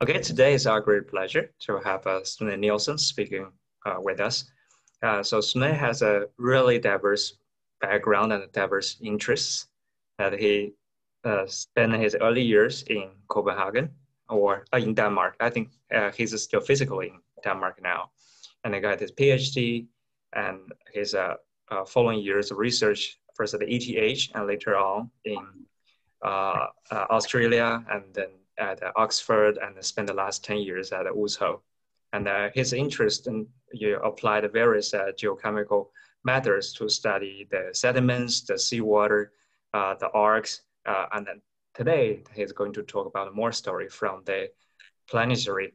Okay, today is our great pleasure to have Sune Nielsen speaking with us. So Sune has a really diverse background and diverse interests that he spent his early years in Copenhagen or in Denmark. I think he's still physically in Denmark now. And he got his PhD and his following years of research, first at the ETH and later on in Australia and then at Oxford and spent the last 10 years at USHO. And his interest in applied various geochemical methods to study the sediments, the seawater, the arcs, and then today he's going to talk about more story from the planetary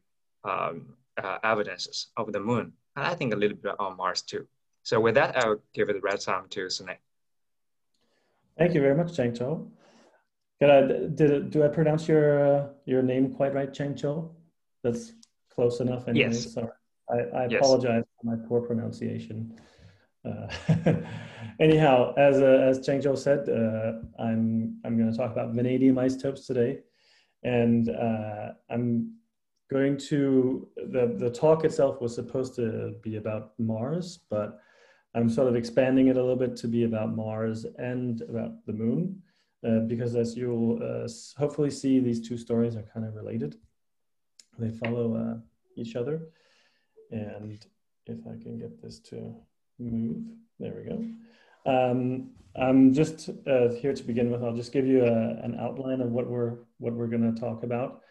evidences of the moon, and I think a little bit on Mars too. So with that, I'll give it the red time to Sune. Thank you very much, Changcho. Do I pronounce your name quite right, Changcho? That's close enough anyway. Yes. Sorry. I apologize for my poor pronunciation. Anyhow, as Changcho said, I'm going to talk about vanadium isotopes today, and I'm going to the talk itself was supposed to be about Mars, but I'm sort of expanding it a little bit to be about Mars and about the moon. Because as you'll hopefully see, these two stories are kind of related. They follow each other. And if I can get this to move, there we go. I'm just here to begin with. I'll just give you an outline of what we're going to talk about.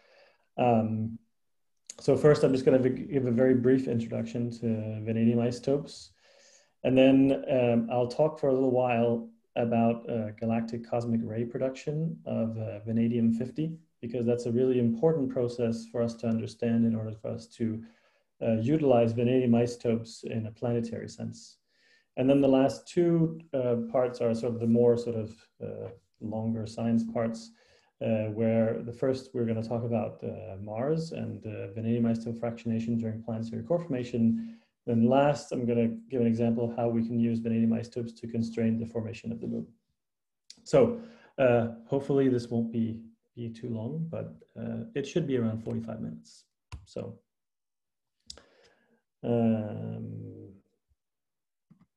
So first, I'm just going to give a very brief introduction to vanadium isotopes. And then I'll talk for a little while about galactic cosmic ray production of vanadium-50, because that's a really important process for us to understand in order for us to utilize vanadium isotopes in a planetary sense. And then the last two parts are sort of the more sort of longer science parts, where the first we're going to talk about Mars and vanadium isotope fractionation during planetary core formation. Then last, I'm going to give an example of how we can use vanadium isotopes to constrain the formation of the moon. So hopefully this won't be too long, but it should be around 45 minutes. So there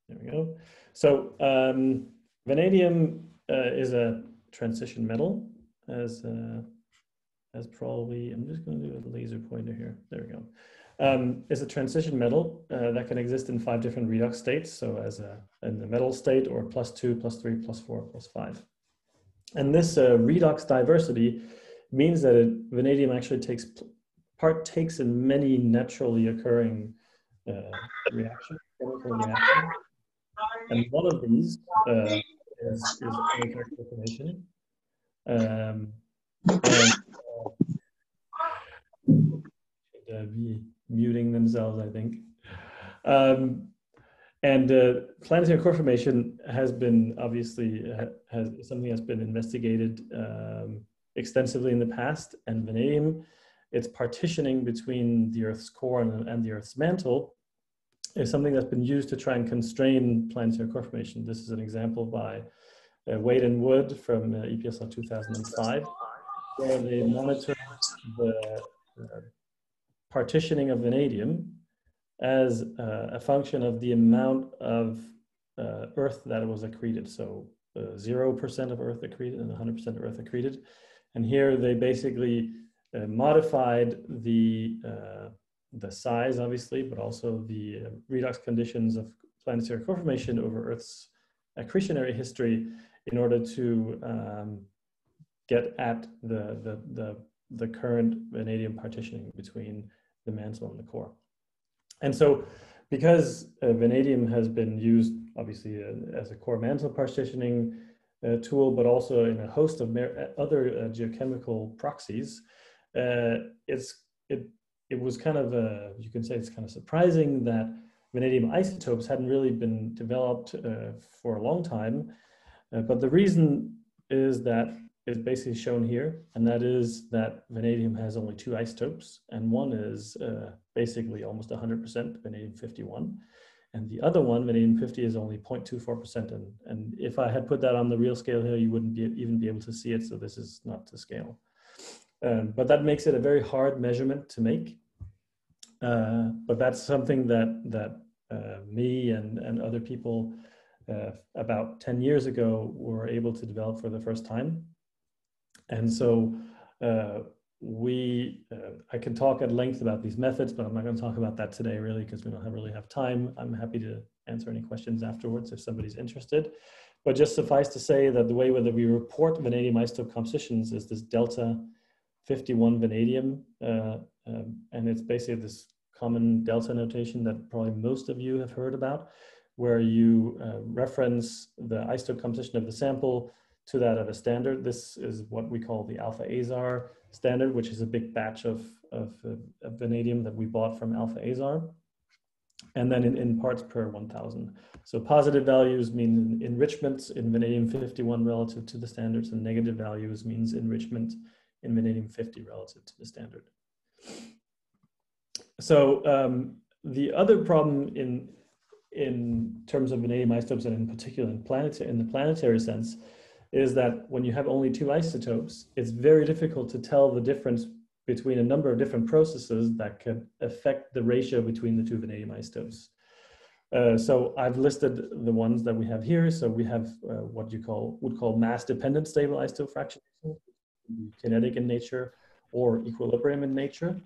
we go. So vanadium is a transition metal, as probably, I'm just going to do a laser pointer here. There we go. Is a transition metal that can exist in 5 different redox states. So as in the metal state, or +2, +3, +4, +5. And this redox diversity means that vanadium actually partakes in many naturally occurring chemical reactions. And one of these is planetary formation. Be muting themselves, I think. Planetary core formation has been obviously has something that's been investigated extensively in the past, and vanadium, its partitioning between the Earth's core and the Earth's mantle, is something that's been used to try and constrain planetary core formation. This is an example by Wade and Wood from EPSL 2005, where they monitored the partitioning of vanadium as a function of the amount of Earth that it was accreted. So 0% of Earth accreted and 100% of Earth accreted. And here they basically modified the size, obviously, but also the redox conditions of planetary core formation over Earth's accretionary history in order to get at the current vanadium partitioning between the mantle and the core. And so because vanadium has been used obviously as a core mantle partitioning tool, but also in a host of other geochemical proxies, it was kind of, you can say it's kind of surprising that vanadium isotopes hadn't really been developed for a long time. But the reason is that is basically shown here, and that is that vanadium has only 2 isotopes, and one is basically almost 100% vanadium-51, and the other one, vanadium-50, is only 0.24%. And if I had put that on the real scale here, you wouldn't even be able to see it, so this is not to scale. But that makes it a very hard measurement to make. But that's something that me and other people about 10 years ago were able to develop for the first time. And so I can talk at length about these methods, but I'm not going to talk about that today really because we don't really have time. I'm happy to answer any questions afterwards if somebody's interested. But just suffice to say that the way that we report vanadium isotope compositions is this delta 51 vanadium, and it's basically this common delta notation that probably most of you have heard about, where you reference the isotope composition of the sample to that of a standard. This is what we call the alpha azar standard, which is a big batch of vanadium that we bought from alpha azar, and then in parts per 1,000. So positive values mean enrichment in vanadium 51 relative to the standards, and negative values means enrichment in vanadium 50 relative to the standard. So the other problem in terms of vanadium isotopes, and in particular in the planetary sense, is that when you have only two isotopes, it's very difficult to tell the difference between a number of different processes that could affect the ratio between the two vanadium isotopes. So I've listed the ones that we have here. So we have what you would call mass-dependent stable isotope fractionation, kinetic in nature or equilibrium in nature.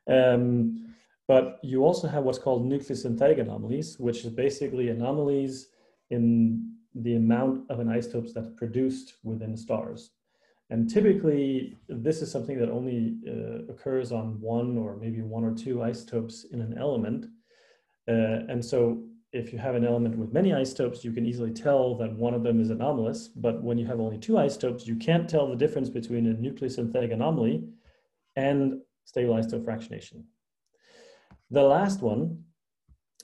But you also have what's called nucleosynthetic anomalies, which is basically anomalies in the amount of an isotopes that's produced within stars. And typically, this is something that only occurs on one or maybe one or two isotopes in an element. And so if you have an element with many isotopes, you can easily tell that one of them is anomalous. But when you have only two isotopes, you can't tell the difference between a nucleosynthetic anomaly and stable isotope fractionation. The last one,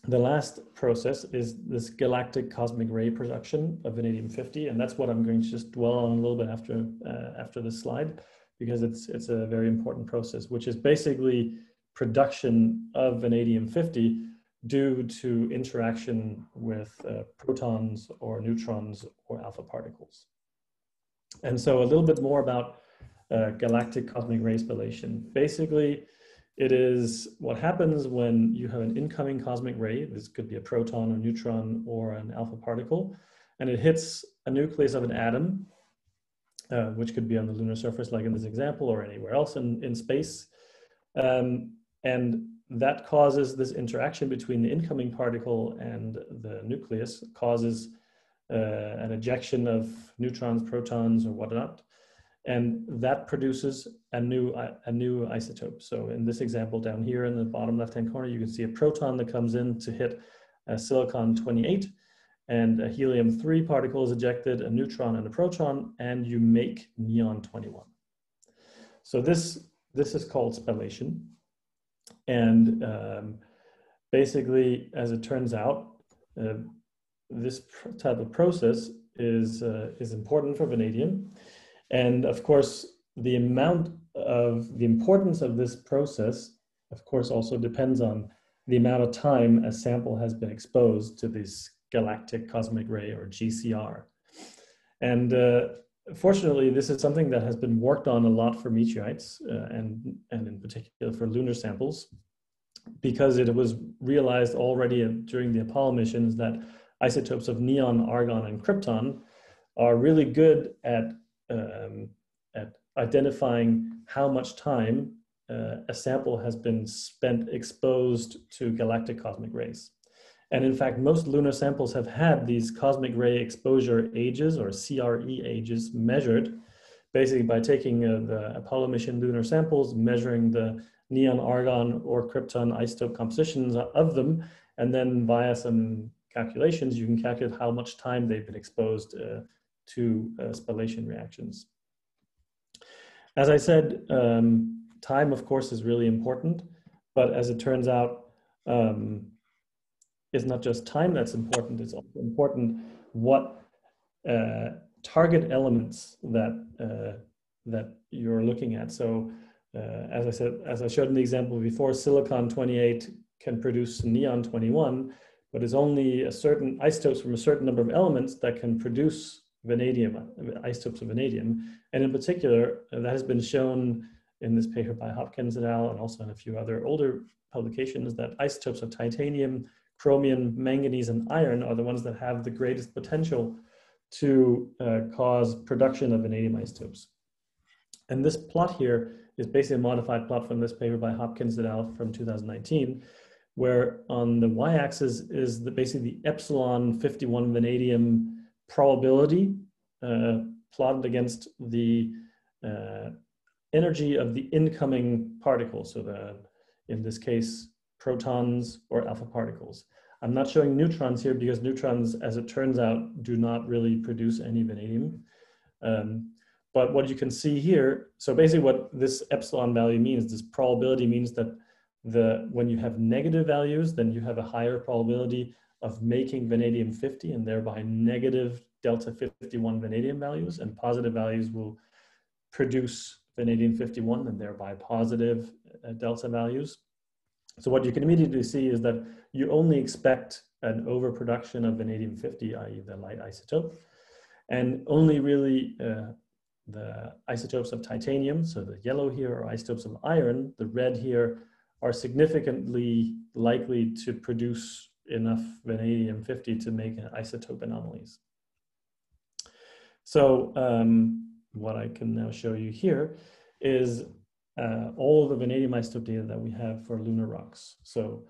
the last process is this galactic cosmic ray production of vanadium 50, and that's what I'm going to just dwell on a little bit after this slide, because it's a very important process, which is basically production of vanadium 50 due to interaction with protons or neutrons or alpha particles. And so a little bit more about galactic cosmic ray spallation. Basically, it is what happens when you have an incoming cosmic ray. This could be a proton or neutron or an alpha particle, and it hits a nucleus of an atom, which could be on the lunar surface, like in this example, or anywhere else in space. And that causes this interaction between the incoming particle and the nucleus, causes an ejection of neutrons, protons, or whatnot. And that produces a new isotope. So in this example down here in the bottom left-hand corner, you can see a proton that comes in to hit a silicon-28, and a helium-3 particle is ejected, a neutron and a proton, and you make neon-21. So this is called spallation. And basically, as it turns out, this type of process is important for vanadium. And of course, the importance of this process, of course, also depends on the amount of time a sample has been exposed to this galactic cosmic ray, or GCR. And fortunately, this is something that has been worked on a lot for meteorites, and in particular for lunar samples, because it was realized already during the Apollo missions that isotopes of neon, argon, and krypton are really good at identifying how much time a sample has been spent exposed to galactic cosmic rays. And in fact, most lunar samples have had these cosmic ray exposure ages, or CRE ages, measured basically by taking the Apollo mission lunar samples, measuring the neon, argon, or krypton isotope compositions of them, and then via some calculations, you can calculate how much time they've been exposed to spallation reactions. As I said, time, of course, is really important, but as it turns out, it's not just time that's important, it's also important what target elements that you're looking at. So as I said, as I showed in the example before, silicon-28 can produce neon-21, but it's only a certain isotopes from a certain number of elements that can produce vanadium, isotopes of vanadium. And in particular, that has been shown in this paper by Hopkins et al. And also in a few other older publications, that isotopes of titanium, chromium, manganese, and iron are the ones that have the greatest potential to cause production of vanadium isotopes. And this plot here is basically a modified plot from this paper by Hopkins et al. From 2019, where on the y-axis is basically the epsilon 51 vanadium probability plotted against the energy of the incoming particles. So in this case, protons or alpha particles. I'm not showing neutrons here because neutrons, as it turns out, do not really produce any vanadium. But what you can see here, so basically what this epsilon value means, this probability means that when you have negative values, then you have a higher probability of making vanadium 50 and thereby negative delta 51 vanadium values, and positive values will produce vanadium 51 and thereby positive delta values. So what you can immediately see is that you only expect an overproduction of vanadium 50, i.e. the light isotope, and only really the isotopes of titanium, so the yellow here, or isotopes of iron, the red here, are significantly likely to produce enough vanadium 50 to make isotope anomalies. So what I can now show you here is all of the vanadium isotope data that we have for lunar rocks. So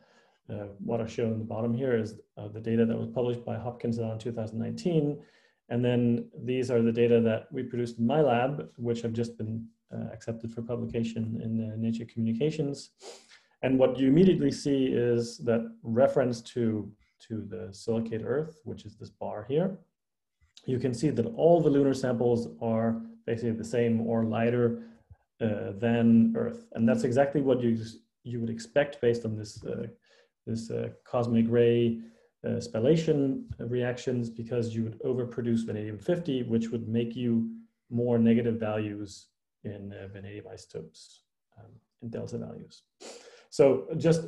what I show in the bottom here is the data that was published by Hopkins in 2019. And then these are the data that we produced in my lab, which have just been accepted for publication in Nature Communications. And what you immediately see is that reference to the silicate Earth, which is this bar here, you can see that all the lunar samples are basically the same or lighter than Earth. And that's exactly what you would expect based on this cosmic ray spallation reactions, because you would overproduce vanadium 50, which would make you more negative values in vanadium isotopes in delta values. So just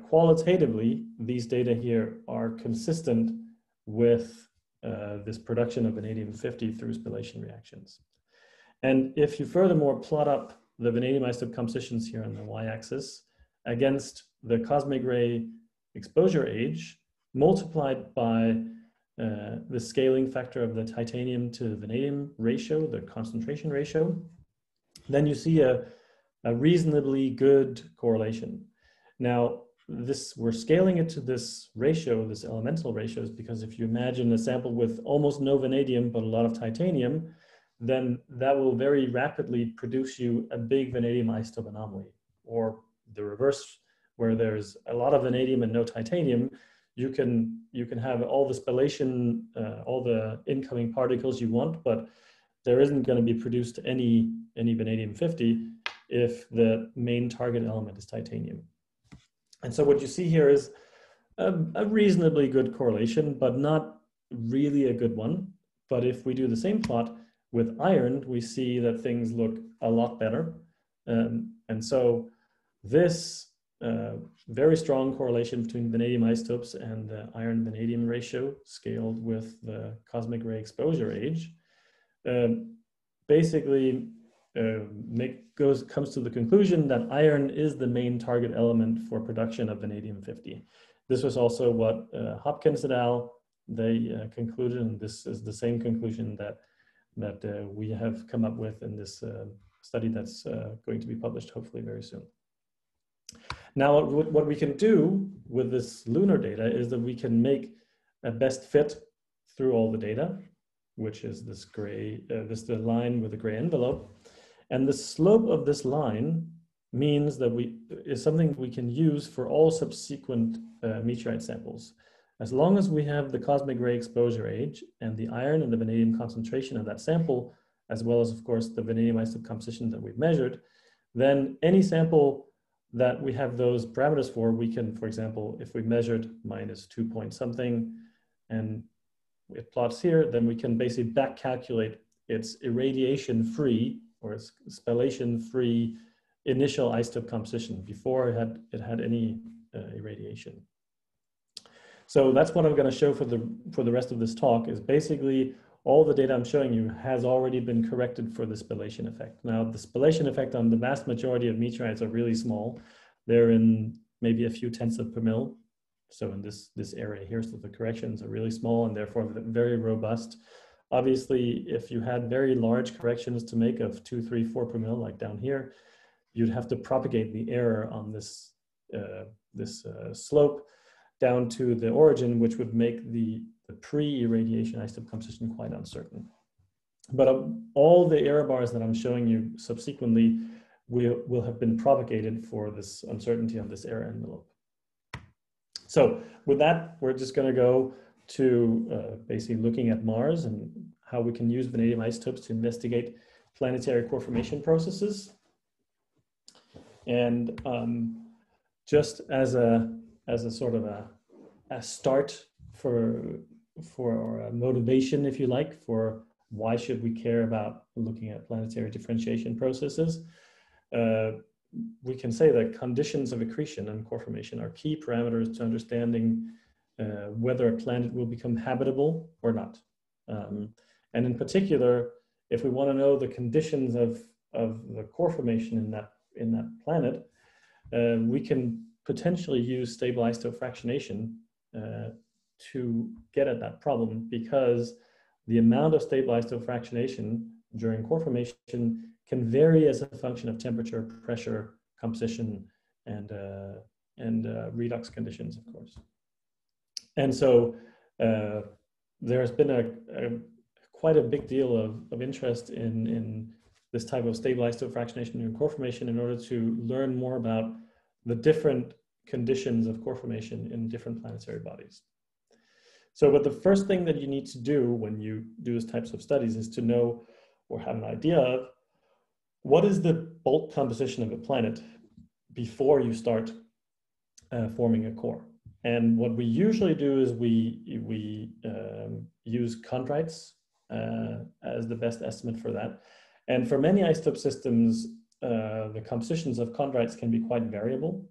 qualitatively, these data here are consistent with this production of vanadium 50 through spallation reactions. And if you furthermore plot up the vanadium isotope compositions here on the y-axis against the cosmic ray exposure age, multiplied by the scaling factor of the titanium to vanadium ratio, the concentration ratio, then you see a reasonably good correlation. Now, we're scaling it to this ratio, this elemental ratios, because if you imagine a sample with almost no vanadium but a lot of titanium, then that will very rapidly produce you a big vanadium isotope anomaly. Or the reverse, where there's a lot of vanadium and no titanium, you can have all the spallation, all the incoming particles you want, but there isn't going to be produced any vanadium 50 if the main target element is titanium. And so what you see here is a reasonably good correlation, but not really a good one. But if we do the same plot with iron, we see that things look a lot better. And so this very strong correlation between vanadium isotopes and the iron vanadium ratio scaled with the cosmic ray exposure age basically comes to the conclusion that iron is the main target element for production of vanadium 50. This was also what Hopkins et al. They concluded, and this is the same conclusion that we have come up with in this study that's going to be published hopefully very soon. Now, what we can do with this lunar data is that we can make a best fit through all the data, which is this gray, the line with the gray envelope. And the slope of this line means that is something we can use for all subsequent meteorite samples. As long as we have the cosmic ray exposure age and the iron and the vanadium concentration of that sample, as well as, of course, the vanadium isotope composition that we've measured, then any sample that we have those parameters for, we can, for example, if we measured -2 point something and it plots here, then we can basically back calculate its irradiation-free or its spallation-free initial isotope composition before it had any irradiation. So that's what I'm going to show for the rest of this talk, is basically all the data I'm showing you has already been corrected for the spallation effect. Now, the spallation effect on the vast majority of meteorites are really small. They're in maybe a few tenths of per mil. So in this area here, so the corrections are really small and therefore very robust. Obviously, if you had very large corrections to make of 2, 3, 4 per mil, like down here, you'd have to propagate the error on this slope down to the origin, which would make the pre-irradiation isotope composition quite uncertain. But all the error bars that I'm showing you subsequently will have been propagated for this uncertainty on this error envelope. So with that, we're just going to go to basically looking at Mars and how we can use vanadium isotopes to investigate planetary core formation processes. And just as a sort of a start for a motivation, if you like, for why should we care about looking at planetary differentiation processes, we can say that conditions of accretion and core formation are key parameters to understanding whether a planet will become habitable or not. And in particular, if we want to know the conditions of the core formation in that planet, we can potentially use stable isotope fractionation to get at that problem, because the amount of stable isotope fractionation during core formation can vary as a function of temperature, pressure, composition, and redox conditions, of course. And so there's been quite a big deal of interest in this type of stable isotope fractionation during core formation in order to learn more about the different conditions of core formation in different planetary bodies. So, but the first thing that you need to do when you do these types of studies is to know or have an idea of what is the bulk composition of a planet before you start forming a core. And what we usually do is we use chondrites as the best estimate for that. And for many isotope systems, the compositions of chondrites can be quite variable.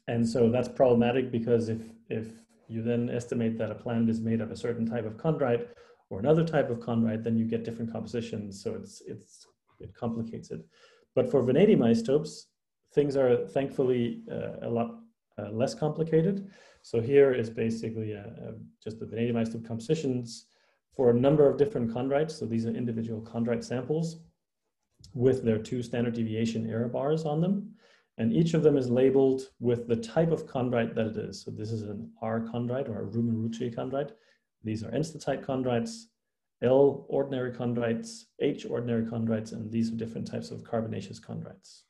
And so that's problematic, because if you then estimate that a planet is made of a certain type of chondrite or another type of chondrite, then you get different compositions. So it complicates it. But for vanadium isotopes, things are thankfully a lot less complicated. So here is basically just the vanadium isotope compositions for a number of different chondrites. So these are individual chondrite samples with their 2 standard deviation error bars on them. And each of them is labeled with the type of chondrite that it is. So this is an R chondrite or a Rumen-Rouchet chondrite. These are enstatite chondrites, L ordinary chondrites, H ordinary chondrites, and these are different types of carbonaceous chondrites.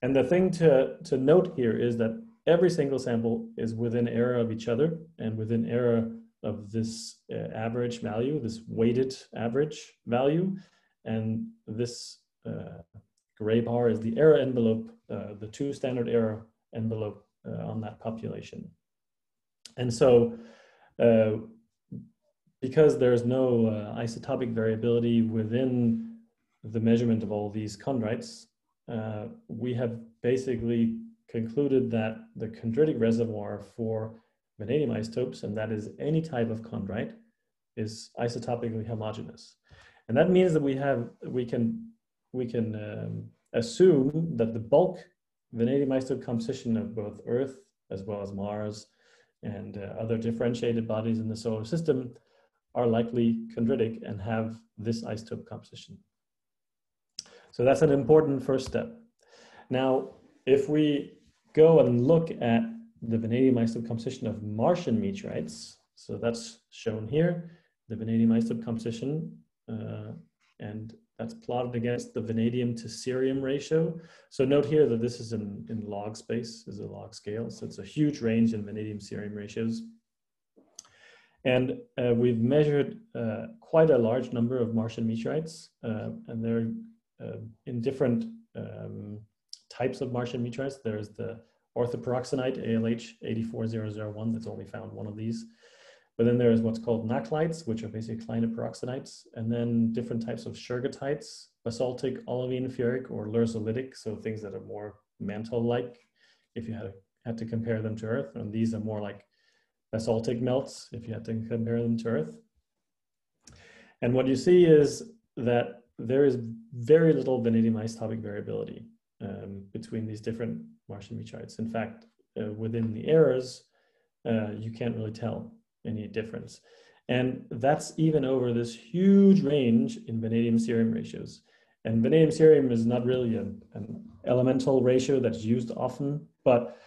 And the thing to note here is that every single sample is within error of each other and within error of this average value, this weighted average value. And this gray bar is the error envelope, the 2 standard error envelope on that population. And so because there's no isotopic variability within the measurement of all these chondrites, we have basically concluded that the chondritic reservoir for vanadium isotopes, and that is any type of chondrite, is isotopically homogeneous. And that means that we can assume that the bulk vanadium isotope composition of both Earth as well as Mars and other differentiated bodies in the solar system are likely chondritic and have this isotope composition. So that's an important first step. Now, if we go and look at the vanadium isotope composition of Martian meteorites, so that's shown here, the vanadium isotope composition, and that's plotted against the vanadium to cerium ratio. So note here that this is in log space, is a log scale. So it's a huge range in vanadium cerium ratios. And we've measured quite a large number of Martian meteorites, and they're in different types of Martian meteorites. There's the orthoperoxenite ALH 84001, that's only found one of these. But then there's what's called naclites, which are basically clinoperoxenites, and then different types of shergottites, basaltic, olivine, ferric, or lurzolytic, so things that are more mantle-like, if you had to compare them to Earth. And these are more like basaltic melts, if you had to compare them to Earth. And what you see is that there is very little vanadium isotopic variability between these different Martian meteorites. In fact, within the errors, you can't really tell any difference. And that's even over this huge range in vanadium-cerium ratios. And vanadium-cerium is not really an elemental ratio that's used often, but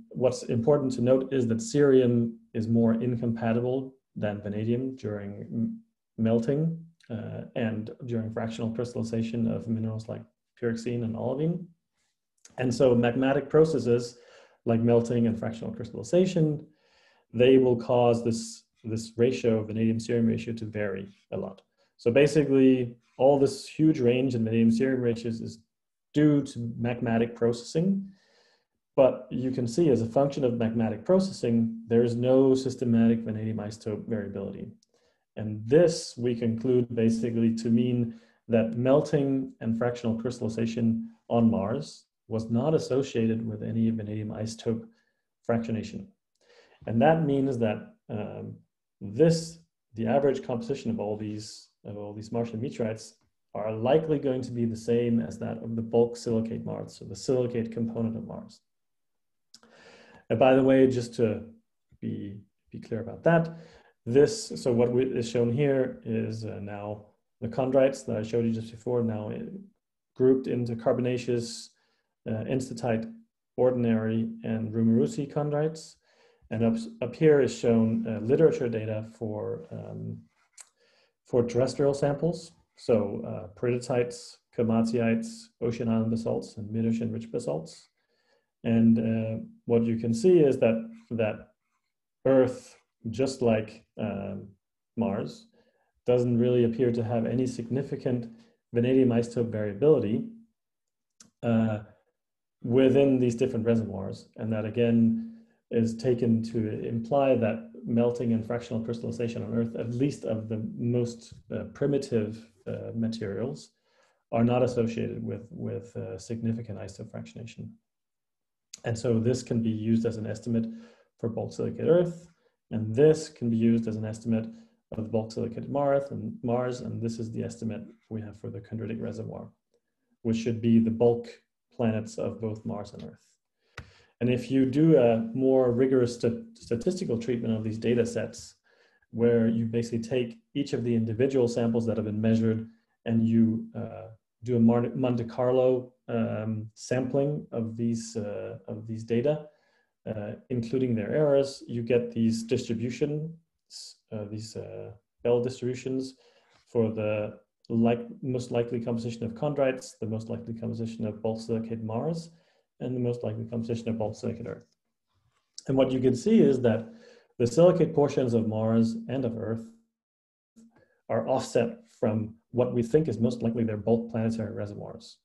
what's important to note is that cerium is more incompatible than vanadium during melting and during fractional crystallization of minerals like pyroxene and olivine. And so magmatic processes like melting and fractional crystallization, they will cause this ratio, vanadium-cerium ratio, to vary a lot. So basically, all this huge range in vanadium-cerium ratios is due to magmatic processing. But you can see, as a function of magmatic processing, there is no systematic vanadium isotope variability. And this we conclude basically to mean that melting and fractional crystallization on Mars was not associated with any vanadium isotope fractionation. And that means that the average composition of all these Martian meteorites are likely going to be the same as that of the bulk silicate Mars, so the silicate component of Mars. And by the way, just to be clear about that, so what is shown here is now the chondrites that I showed you just before, now grouped into carbonaceous, instantite, ordinary, and Rumerusi chondrites. And up here is shown literature data for terrestrial samples. So peridotites, komatiites, ocean island basalts, and mid-ocean rich basalts. And what you can see is that Earth, just like Mars, doesn't really appear to have any significant vanadium isotope variability within these different reservoirs. And that, again, is taken to imply that melting and fractional crystallization on Earth, at least of the most primitive materials, are not associated with significant isotope fractionation. And so this can be used as an estimate for bulk silicate Earth, and this can be used as an estimate of the bulk silicate Mars, and this is the estimate we have for the chondritic reservoir, which should be the bulk planets of both Mars and Earth. And if you do a more rigorous statistical treatment of these data sets, where you basically take each of the individual samples that have been measured and you do a Monte Carlo sampling of these data, including their errors, you get these distributions, these Bell distributions for the most likely composition of chondrites, the most likely composition of bulk silicate Mars, and the most likely composition of bulk silicate Earth. And what you can see is that the silicate portions of Mars and of Earth are offset from what we think is most likely their bulk planetary reservoirs.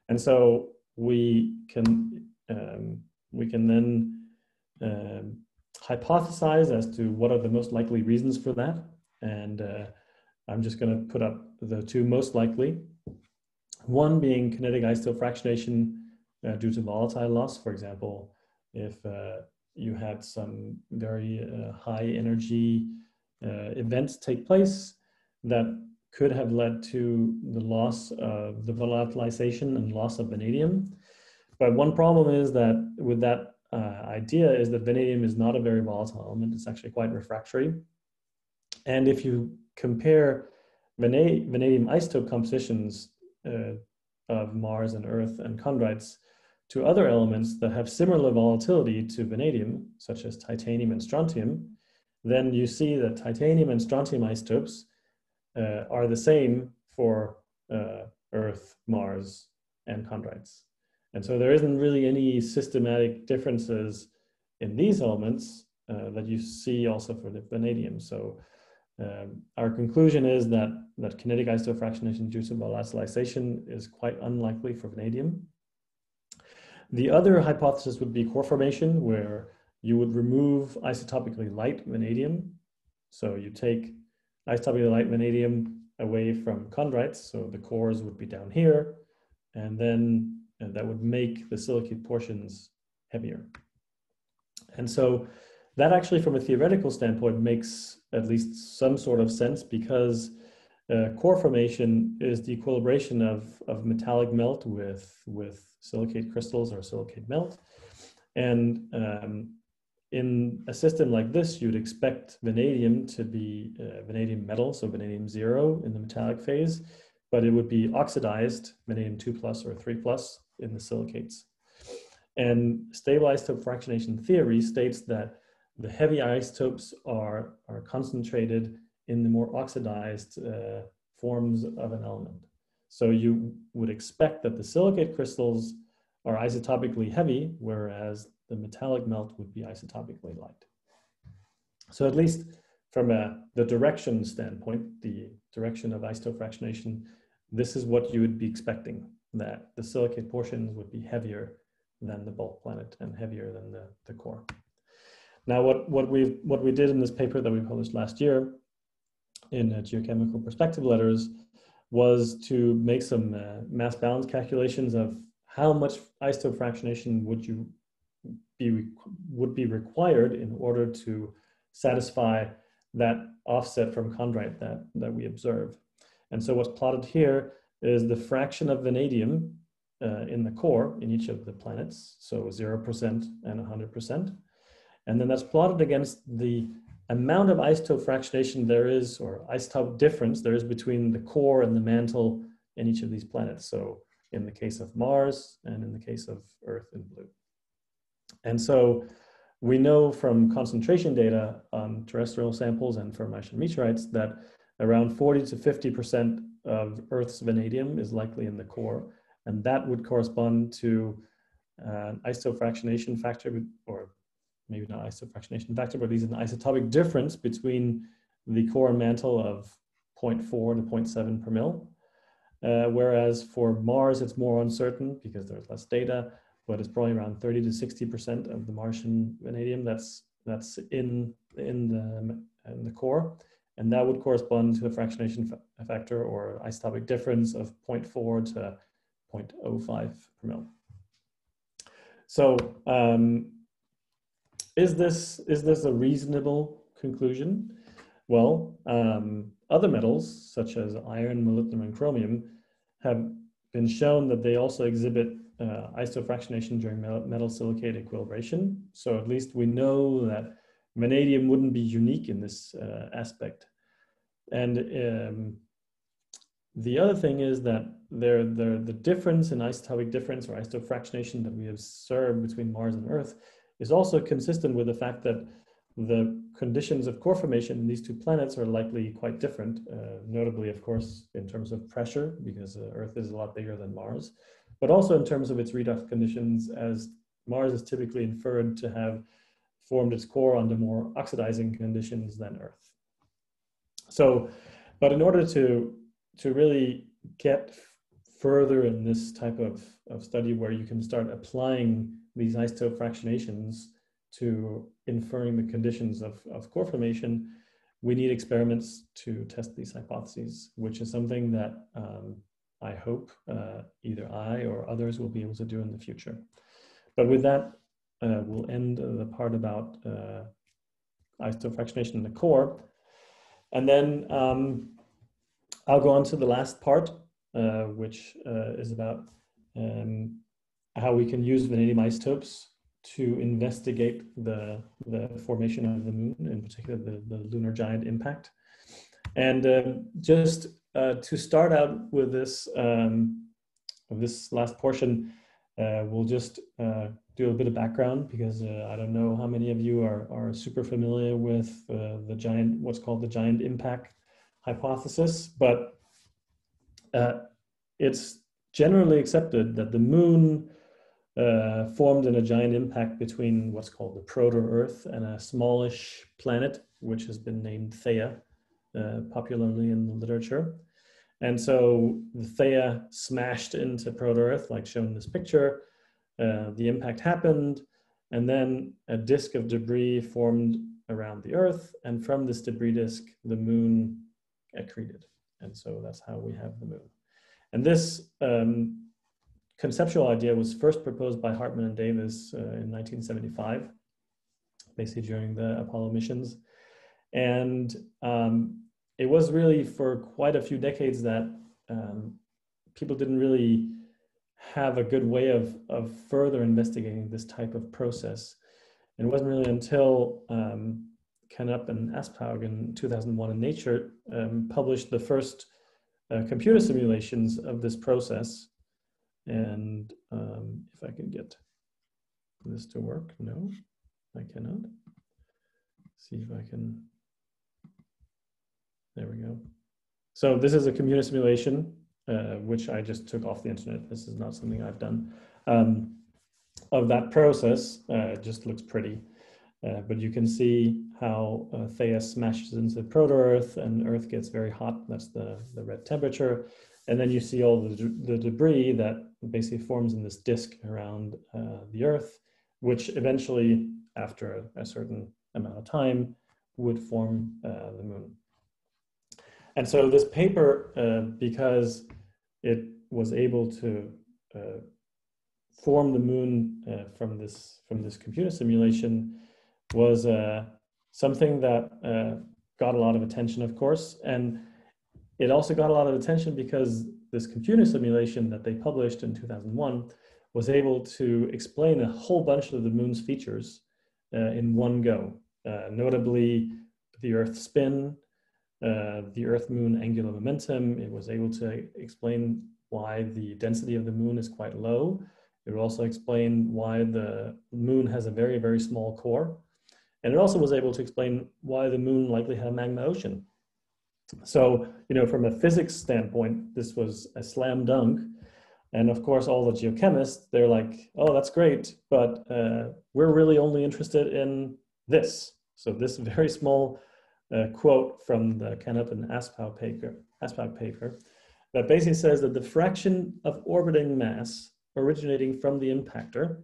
And so we can then hypothesize as to what are the most likely reasons for that. And I'm just going to put up the two most likely. One being kinetic isotope fractionation due to volatile loss. For example, if you had some very high energy events take place that could have led to the loss of the volatilization and loss of vanadium. But one problem is that with that idea is that vanadium is not a very volatile element. It's actually quite refractory. And if you compare vanadium isotope compositions of Mars and Earth and chondrites to other elements that have similar volatility to vanadium, such as titanium and strontium, then you see that titanium and strontium isotopes are the same for Earth, Mars, and chondrites. And so there isn't really any systematic differences in these elements that you see also for the vanadium. So our conclusion is that kinetic isotope fractionation due to volatilization is quite unlikely for vanadium. The other hypothesis would be core formation, where you would remove isotopically light vanadium. So you take isotopically light vanadium away from chondrites, so the cores would be down here, and then that would make the silicate portions heavier. And so that actually, from a theoretical standpoint, makes at least some sort of sense, because core formation is the equilibration of metallic melt with silicate crystals or silicate melt. And in a system like this, you'd expect vanadium to be vanadium metal, so vanadium 0 in the metallic phase, but it would be oxidized, vanadium 2+ or 3+ in the silicates. And stable isotope fractionation theory states that the heavy isotopes are concentrated in the more oxidized forms of an element. So you would expect that the silicate crystals are isotopically heavy, whereas the metallic melt would be isotopically light. So at least from the direction standpoint, the direction of isotope fractionation, this is what you would be expecting, that the silicate portions would be heavier than the bulk planet and heavier than the core. Now, what we did in this paper that we published last year in Geochemical Perspective Letters was to make some mass balance calculations of how much isotope fractionation would be required in order to satisfy that offset from chondrite that we observe. And so what's plotted here is the fraction of vanadium in the core in each of the planets, so 0% and 100%. And then that's plotted against the amount of isotope fractionation there is, or isotope difference there is between the core and the mantle in each of these planets. So in the case of Mars and in the case of Earth in blue. And so we know from concentration data on terrestrial samples and from Martian meteorites that around 40 to 50% of Earth's vanadium is likely in the core. And that would correspond to an isotope fractionation factor, or maybe not isotope fractionation factor, but at least an isotopic difference between the core and mantle of 0.4 to 0.7 per mil. Whereas for Mars, it's more uncertain because there's less data, but it's probably around 30 to 60% of the Martian vanadium that's in the core. And that would correspond to a fractionation factor or isotopic difference of 0.4 to 0.05 per mil. So is this a reasonable conclusion? Well, other metals such as iron, molybdenum, and chromium have been shown that they also exhibit isotope fractionation during metal silicate equilibration. So at least we know that vanadium wouldn't be unique in this aspect. And the other thing is that the difference in isotopic difference or isotope fractionation that we observe between Mars and Earth is also consistent with the fact that the conditions of core formation in these two planets are likely quite different, notably, of course, in terms of pressure, because Earth is a lot bigger than Mars, but also in terms of its redox conditions, as Mars is typically inferred to have formed its core under more oxidizing conditions than Earth. So, but in order to really get further in this type of study where you can start applying these isotope fractionations to inferring the conditions of core formation, we need experiments to test these hypotheses, which is something that I hope either I or others will be able to do in the future. But with that, we'll end the part about isotope fractionation in the core. And then I'll go on to the last part, which is about how we can use vanadium isotopes to investigate the formation of the moon, in particular the Lunar Giant Impact. And just to start out with this last portion, we'll just do a bit of background, because I don't know how many of you are super familiar with what's called the giant impact hypothesis, but it's generally accepted that the moon formed in a giant impact between what's called the proto-Earth and a smallish planet, which has been named Thea, popularly in the literature. And so the Thea smashed into proto-Earth, like shown in this picture. The impact happened, and then a disk of debris formed around the Earth, and from this debris disk, the moon accreted. And so that's how we have the moon. And this conceptual idea was first proposed by Hartman and Davis in 1975, basically during the Apollo missions. And it was really for quite a few decades that people didn't really have a good way of further investigating this type of process. And it wasn't really until Canup and Asphaug in 2001 in Nature published the first computer simulations of this process. And if I can get this to work, no, I cannot. See if I can, there we go. So this is a computer simulation, which I just took off the internet. This is not something I've done. Of that process, it just looks pretty. But you can see how Theia smashes into Proto-Earth and Earth gets very hot. That's the red temperature. And then you see all the debris that basically forms in this disk around the Earth, which eventually, after a certain amount of time, would form the Moon. And so this paper, because it was able to form the Moon from this computer simulation, was something that got a lot of attention, of course. And it also got a lot of attention because this computer simulation that they published in 2001 was able to explain a whole bunch of the Moon's features in one go, notably the Earth's spin, the Earth-Moon angular momentum. It was able to explain why the density of the Moon is quite low. It would also explain why the Moon has a very, very small core. And it also was able to explain why the Moon likely had a magma ocean. So, from a physics standpoint, this was a slam dunk. And of course, all the geochemists, they're like, oh, that's great, but we're really only interested in this. So this very small quote from the Canup and Asphaug paper that basically says that the fraction of orbiting mass originating from the impactor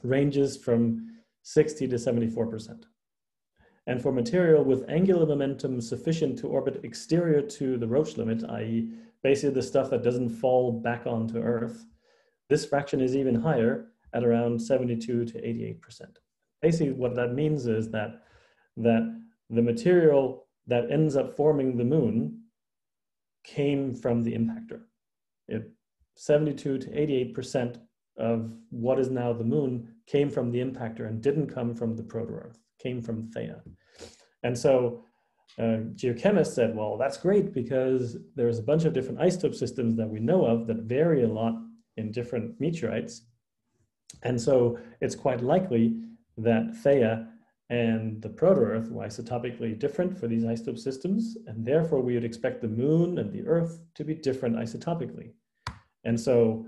ranges from 60 to 74%. And for material with angular momentum sufficient to orbit exterior to the Roche limit, i.e. basically the stuff that doesn't fall back onto Earth, this fraction is even higher at around 72 to 88%. Basically what that means is that the material that ends up forming the Moon came from the impactor. 72 to 88% of what is now the Moon came from the impactor and didn't come from the proto-Earth, came from Theia. And so geochemists said, well, that's great because there's a bunch of different isotope systems that we know of that vary a lot in different meteorites. And so it's quite likely that Theia and the proto-Earth were isotopically different for these isotope systems, and therefore we would expect the Moon and the Earth to be different isotopically. And so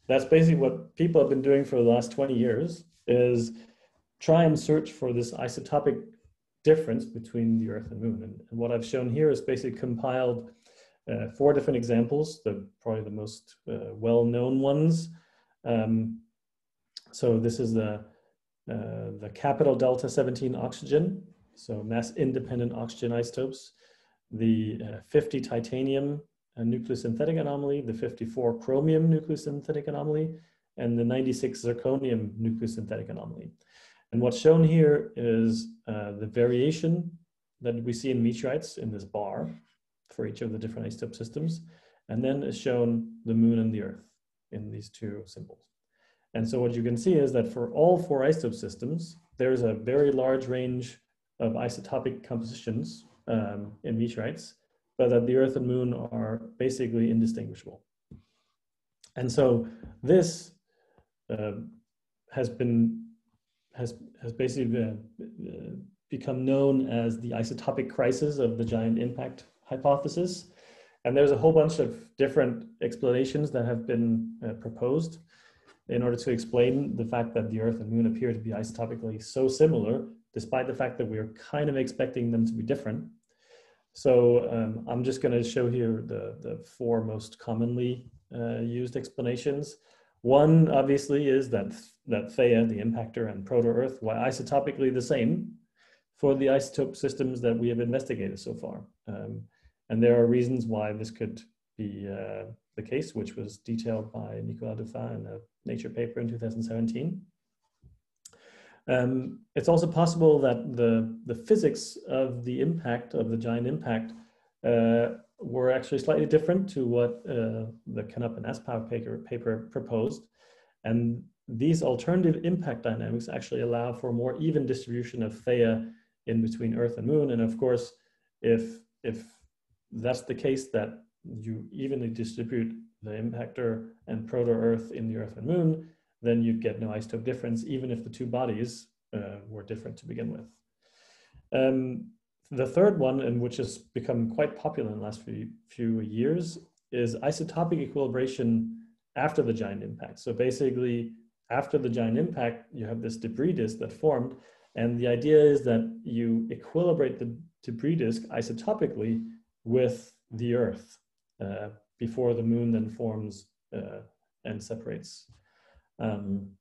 that's basically what people have been doing for the last 20 years, is try and search for this isotopic difference between the Earth and Moon. And what I've shown here is basically compiled 4 different examples, probably the most well-known ones. So this is the capital delta 17 oxygen, so mass-independent oxygen isotopes, the 50 titanium nucleosynthetic anomaly, the 54 chromium nucleosynthetic anomaly, and the 96 zirconium nucleosynthetic anomaly. And what's shown here is the variation that we see in meteorites in this bar for each of the different isotope systems. And then is shown the Moon and the Earth in these 2 symbols. And so what you can see is that for all 4 isotope systems, there's a very large range of isotopic compositions in meteorites, but that the Earth and Moon are basically indistinguishable. And so this has basically become known as the isotopic crisis of the giant impact hypothesis. And there's a whole bunch of different explanations that have been proposed in order to explain the fact that the Earth and Moon appear to be isotopically so similar, despite the fact that we're kind of expecting them to be different. So I'm just going to show here the 4 most commonly used explanations. One, obviously, is that Theia, the impactor, and proto-Earth were isotopically the same for the isotope systems that we have investigated so far. And there are reasons why this could be the case, which was detailed by Nicolas Dauphin in a Nature paper in 2017. It's also possible that the physics of the impact, of the giant impact, were actually slightly different to what the Canup and Aspau paper proposed. And these alternative impact dynamics actually allow for a more even distribution of Theia in between Earth and Moon. And of course, if that's the case, that you evenly distribute the impactor and proto-Earth in the Earth and Moon, then you'd get no isotope difference, even if the two bodies were different to begin with. The third one, and which has become quite popular in the last few years, is isotopic equilibration after the giant impact. So basically, after the giant impact, you have this debris disk that formed, and the idea is that you equilibrate the debris disk isotopically with the Earth before the Moon then forms and separates. And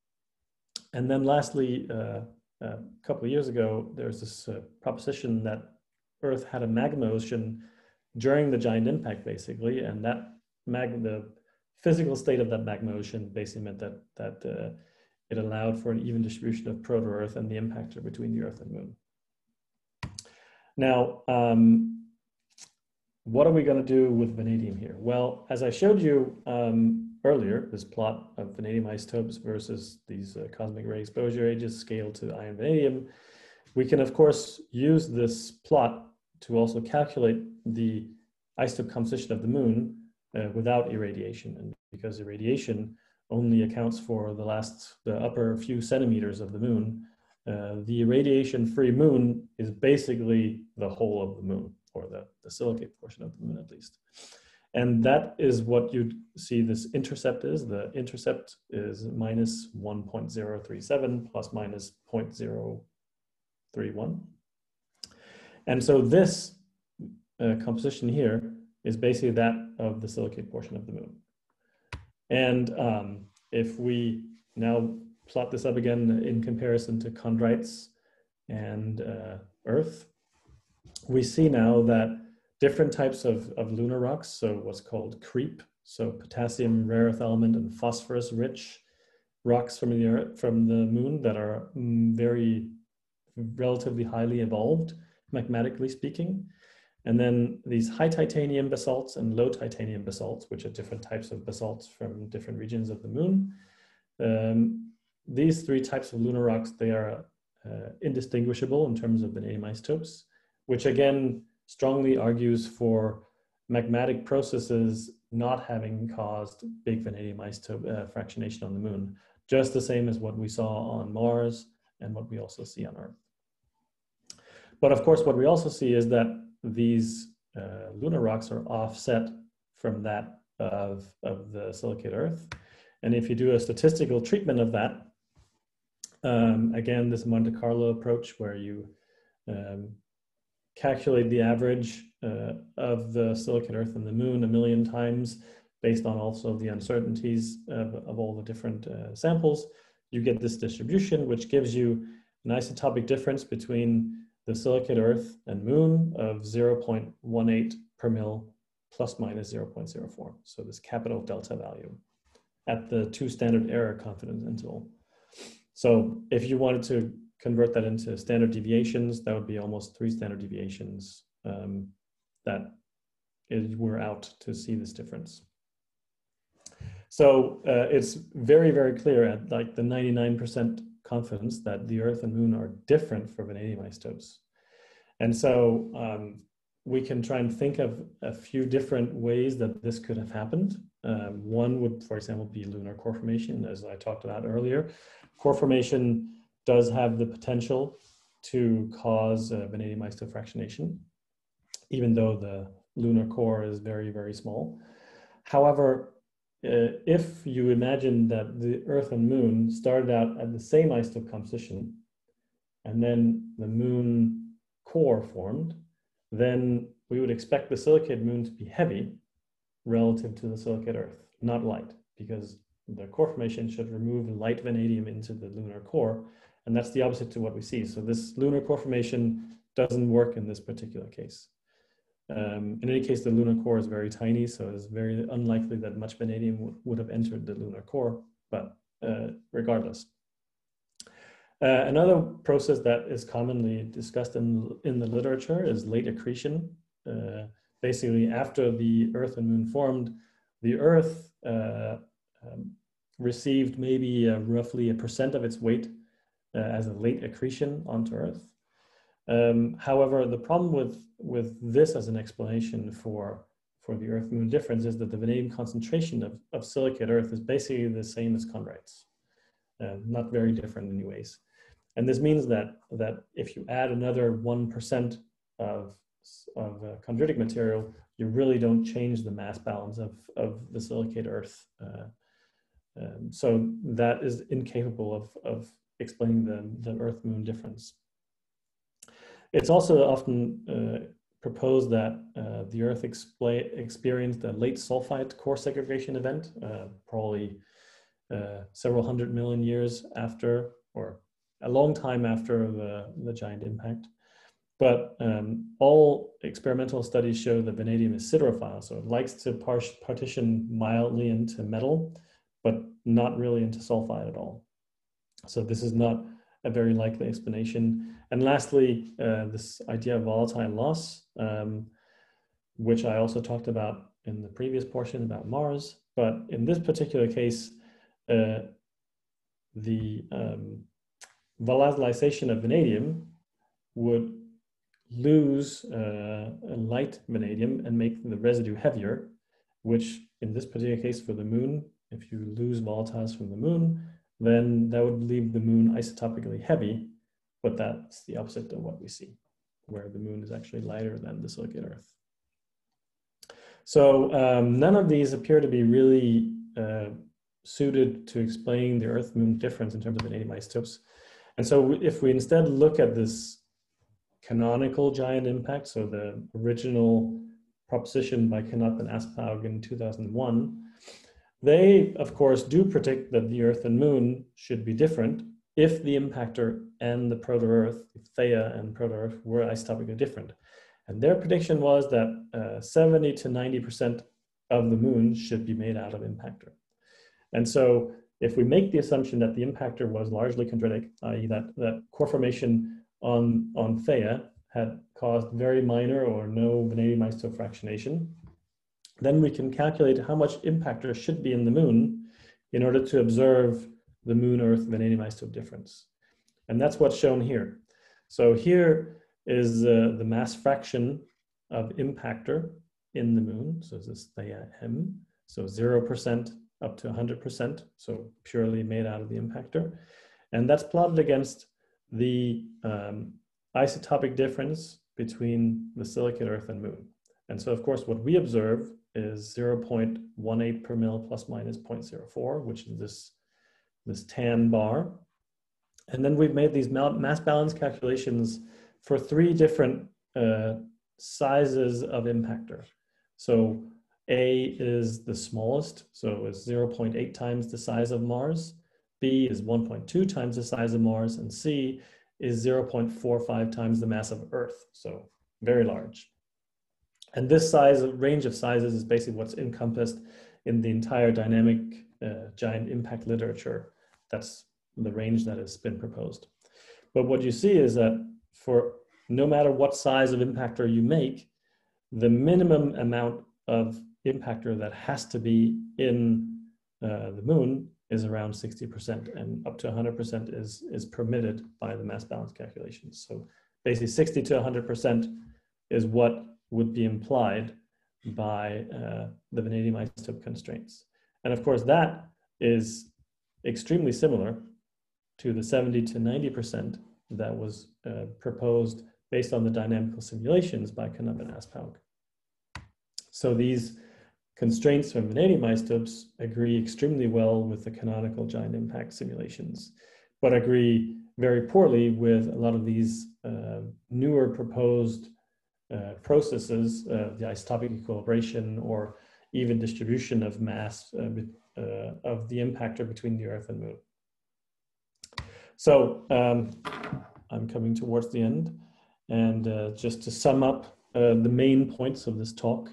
then lastly, a couple of years ago, there's this proposition that Earth had a magma ocean during the giant impact, basically, and that the physical state of that magma ocean basically meant that it allowed for an even distribution of proto-Earth and the impactor between the Earth and Moon. Now, what are we going to do with vanadium here? Well, as I showed you earlier, this plot of vanadium isotopes versus these cosmic ray exposure ages scaled to ion vanadium, we can, of course, use this plot to also calculate the isotope composition of the Moon without irradiation. And because irradiation only accounts for the upper few centimeters of the Moon, the irradiation-free Moon is basically the whole of the Moon, or the silicate portion of the Moon at least. And that is what you'd see this intercept is. The intercept is minus 1.037 plus minus 0.031. And so this composition here is basically that of the silicate portion of the Moon. And if we now plot this up again in comparison to chondrites and Earth, we see now that different types of lunar rocks, so what's called creep, so potassium rare earth element and phosphorus rich rocks from the Moon that are relatively highly evolved, magmatically speaking. And then these high titanium basalts and low titanium basalts, which are different types of basalts from different regions of the Moon. These three types of lunar rocks, they are indistinguishable in terms of vanadium isotopes, which again strongly argues for magmatic processes not having caused big vanadium isotope fractionation on the Moon, just the same as what we saw on Mars and what we also see on Earth. But of course, what we also see is that these lunar rocks are offset from that of the silicate Earth. And if you do a statistical treatment of that, again, this Monte Carlo approach where you calculate the average of the silicate Earth and the Moon 1,000,000 times based on also the uncertainties of all the different samples, you get this distribution, which gives you an isotopic difference between the silicate Earth and Moon of 0.18 per mil plus minus 0.04. So this capital delta value at the 2 standard error confidence interval. So if you wanted to convert that into standard deviations, that would be almost 3 standard deviations that we're out to see this difference. So it's very, very clear at like the 99% confidence that the Earth and Moon are different for vanadium isotopes. And so we can try and think of a few different ways that this could have happened. One would, for example, be lunar core formation, as I talked about earlier. Core formation does have the potential to cause vanadium isotope fractionation, even though the lunar core is very, very small. However, if you imagine that the Earth and Moon started out at the same isotope composition, and then the Moon core formed, then we would expect the silicate Moon to be heavy relative to the silicate Earth, not light, because the core formation should remove light vanadium into the lunar core, and that's the opposite to what we see. So this lunar core formation doesn't work in this particular case. In any case, the lunar core is very tiny, so it's very unlikely that much vanadium would have entered the lunar core, but regardless. Another process that is commonly discussed in the literature is late accretion. basically after the Earth and Moon formed, the Earth received maybe roughly 1% of its weight as a late accretion onto Earth. However, the problem with this as an explanation for the Earth-Moon difference is that the vanadium concentration of silicate Earth is basically the same as chondrites, not very different in any ways. And this means that if you add another 1% of chondritic material, you really don't change the mass balance of the silicate Earth. So that is incapable of explaining the Earth-Moon difference. It's also often proposed that the Earth experienced a late sulfide core segregation event, probably several 100 million years after, or a long time after the giant impact. But all experimental studies show that vanadium is siderophile, so it likes to partition mildly into metal, but not really into sulfide at all. So this is not a very likely explanation. And lastly, this idea of volatile loss, which I also talked about in the previous portion about Mars. But in this particular case, the volatilization of vanadium would lose light vanadium and make the residue heavier, which in this particular case for the Moon, if you lose volatiles from the Moon, then that would leave the Moon isotopically heavy, but that's the opposite of what we see, where the Moon is actually lighter than the silicate Earth. So none of these appear to be really suited to explain the Earth-Moon difference in terms of vanadium isotopes. And so if we instead look at this canonical giant impact, so the original proposition by Knop and Aspaug in 2001, they, of course, do predict that the Earth and Moon should be different if the impactor and the proto-Earth, Thea and proto-Earth, were isotopically different. And their prediction was that 70 to 90% of the Moon should be made out of impactor. And so if we make the assumption that the impactor was largely chondritic, i.e. that core formation on Thea had caused very minor or no vanadium isotope fractionation, then we can calculate how much impactor should be in the Moon in order to observe the Moon-Earth vanadium isotope difference. And that's what's shown here. So here is the mass fraction of impactor in the Moon. So this is Thea M. So 0% up to 100%, so purely made out of the impactor. And that's plotted against the isotopic difference between the silicate Earth and Moon. And so, of course, what we observe is 0.18 per mil plus minus 0.04, which is this tan bar. And then we've made these mass balance calculations for 3 different sizes of impactor. So A is the smallest, so it's 0.8 times the size of Mars. B is 1.2 times the size of Mars, and C is 0.45 times the mass of Earth, so very large. And this range of sizes is basically what's encompassed in the entire dynamic giant impact literature. That's the range that has been proposed. But what you see is that for no matter what size of impactor you make, the minimum amount of impactor that has to be in the Moon is around 60%, and up to 100% is permitted by the mass balance calculations. So basically 60 to 100% is what would be implied by the vanadium isotope constraints. And of course, that is extremely similar to the 70 to 90% that was proposed based on the dynamical simulations by Knop and Aspaug. So these constraints from vanadium isotopes agree extremely well with the canonical giant impact simulations, but agree very poorly with a lot of these newer proposed processes, the isotopic equilibration or even distribution of mass of the impactor between the Earth and Moon. So I'm coming towards the end, and just to sum up the main points of this talk.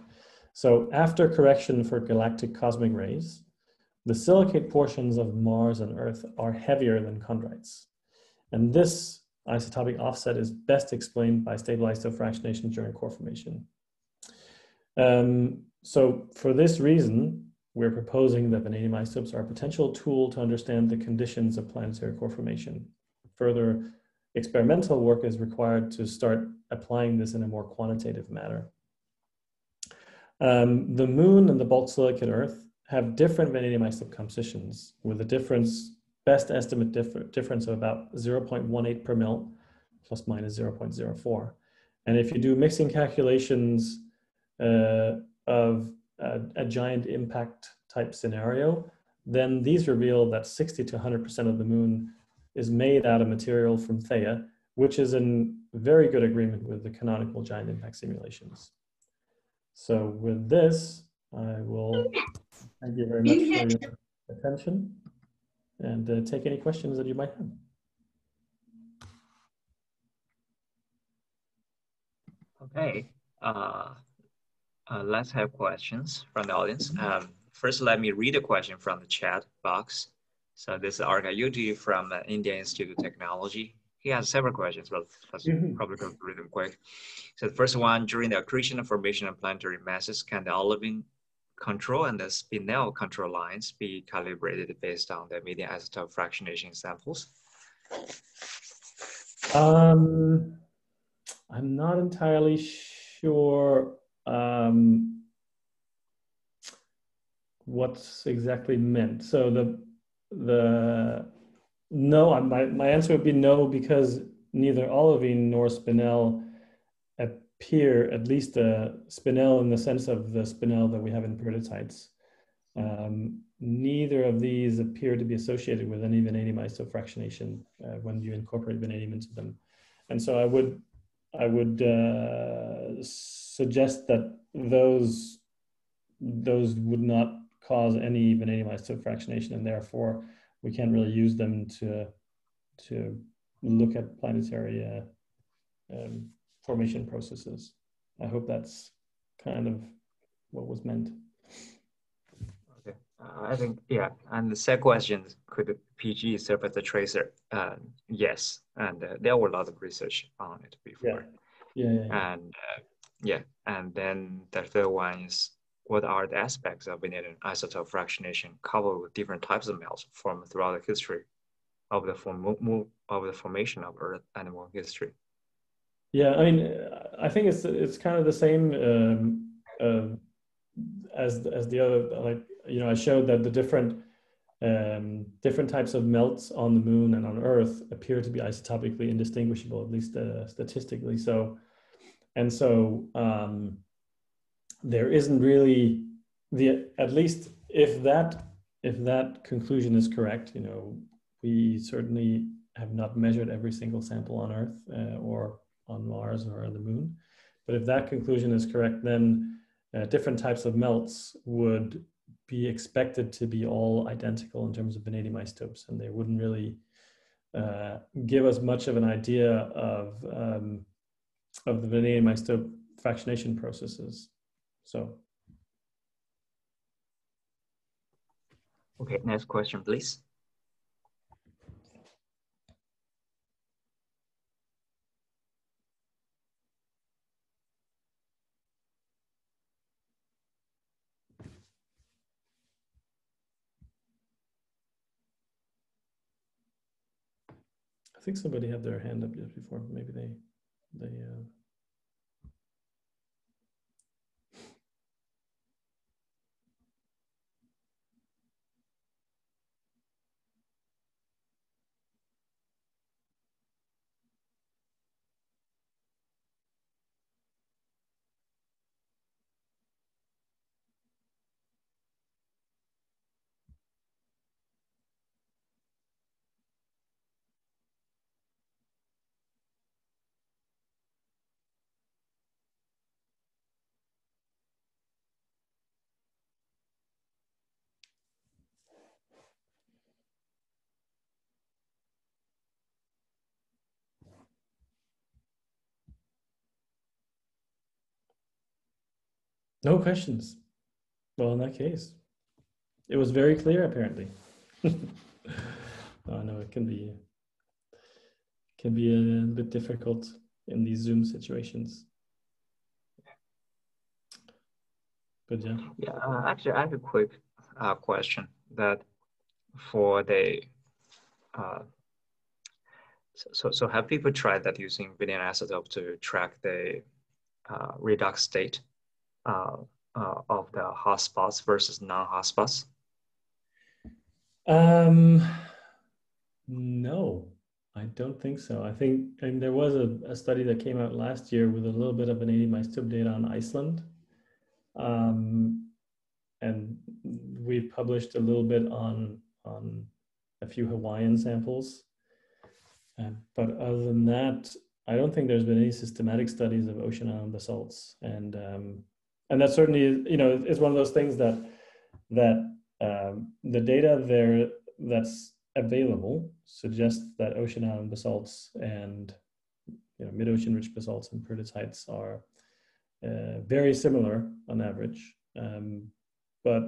So after correction for galactic cosmic rays, the silicate portions of Mars and Earth are heavier than chondrites. And this isotopic offset is best explained by stable isotope fractionation during core formation. So for this reason, we're proposing that vanadium isotopes are a potential tool to understand the conditions of planetary core formation. Further experimental work is required to start applying this in a more quantitative manner. The Moon and the bulk silicate Earth have different vanadium isotope compositions with a best estimate difference of about 0.18 per mil, plus minus 0.04. And if you do mixing calculations of a giant impact type scenario, then these reveal that 60 to 100% of the Moon is made out of material from Thea, which is in very good agreement with the canonical giant impact simulations. So with this, I will thank you very much for your attention and take any questions that you might have. Okay, let's have questions from the audience. First, let me read a question from the chat box. So this is Arka Yuji from Indian Institute of Technology. He has several questions, but let's probably go through them quick. So the first one, during the accretion and formation of planetary masses, can the olivine control and the spinel control lines be calibrated based on the median isotope fractionation samples? I'm not entirely sure what's exactly meant. So no, my answer would be no, because neither olivine nor spinel appear, at least spinel in the sense of the spinel that we have in peridotite. Neither of these appear to be associated with any vanadium isotope fractionation when you incorporate vanadium into them. And so I would suggest that those would not cause any vanadium isotope fractionation, and therefore we can't really use them to look at planetary formation processes. I hope that's kind of what was meant. Okay, I think, yeah. And the second question, could PG serve as a tracer? Yes, and there were a lot of research on it before. Yeah. And then the third one is, what are the aspects of vanadium isotope fractionation coupled with different types of melts formed throughout the history of the formation of Earth animal history? Yeah, I mean, I think it's kind of the same as the other. Like, you know, I showed that the different types of melts on the Moon and on Earth appear to be isotopically indistinguishable, at least statistically. So, and so there isn't really at least if that conclusion is correct, you know, we certainly have not measured every single sample on Earth or on Mars or on the Moon. But if that conclusion is correct, then different types of melts would be expected to be all identical in terms of vanadium isotopes, and they wouldn't really give us much of an idea of the vanadium isotope fractionation processes. So. Okay, next question, please. I think somebody had their hand up just before. Maybe they no questions. Well, in that case, it was very clear, apparently. I know it can be a bit difficult in these Zoom situations. But yeah. Yeah, actually, I have a quick question that for the uh, so have people tried that using Vanadium isotope to track the redox state uh, of the hotspots versus non-hotspots? No, I don't think so. I think, and there was a study that came out last year with a little bit of vanadium isotope data on Iceland. And we published a little bit on a few Hawaiian samples. But other than that, I don't think there's been any systematic studies of ocean island basalts. And that certainly, you know, is one of those things that the data there that's available suggests that ocean island basalts and, you know, mid-ocean rich basalts and peridocites are very similar on average, but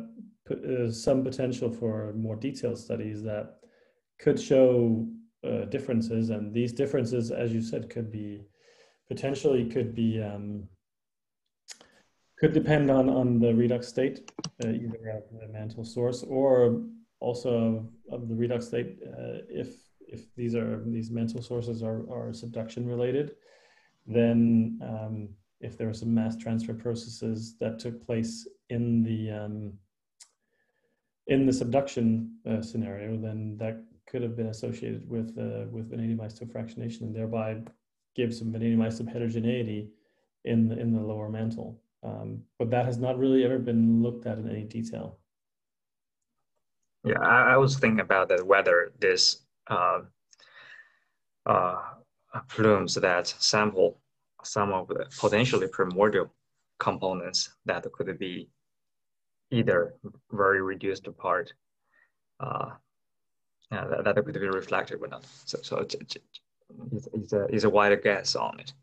some potential for more detailed studies that could show differences, and these differences, as you said, could depend on the redox state, either of the mantle source or also of the redox state, if these mantle sources are subduction related, then if there are some mass transfer processes that took place in the subduction scenario, then that could have been associated with vanadium isotope fractionation, and thereby give some vanadium isotope heterogeneity in the lower mantle. But that has not really ever been looked at in any detail. Yeah, I was thinking about that, whether this plumes that sample some of the potentially primordial components that could be either very reduced apart, that could be reflected or not. So it's a wider guess on it.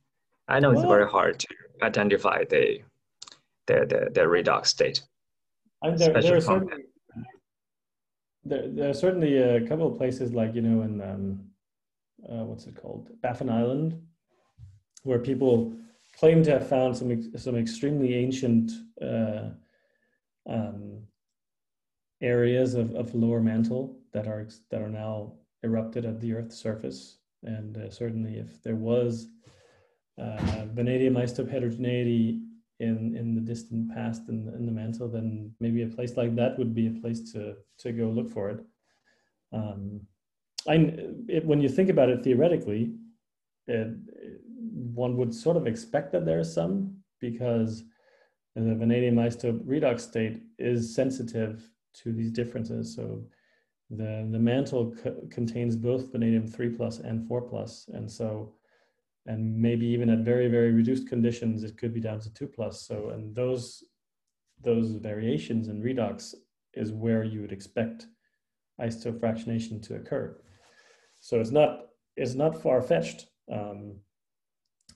I know it's very hard to identify the redox state, there especially are certainly a couple of places, like, you know, in what's it called, Baffin Island, where people claim to have found some extremely ancient areas of lower mantle that are now erupted at the Earth's surface. And certainly, if there was vanadium isotope heterogeneity in the distant past in the mantle, then maybe a place like that would be a place to go look for it. When you think about it theoretically, one would sort of expect that there is some, because the vanadium isotope redox state is sensitive to these differences. So the mantle contains both vanadium 3+ and 4+, and maybe even at very, very reduced conditions, it could be down to 2+. So, and those variations in redox is where you would expect isotope fractionation to occur. So it's not far-fetched.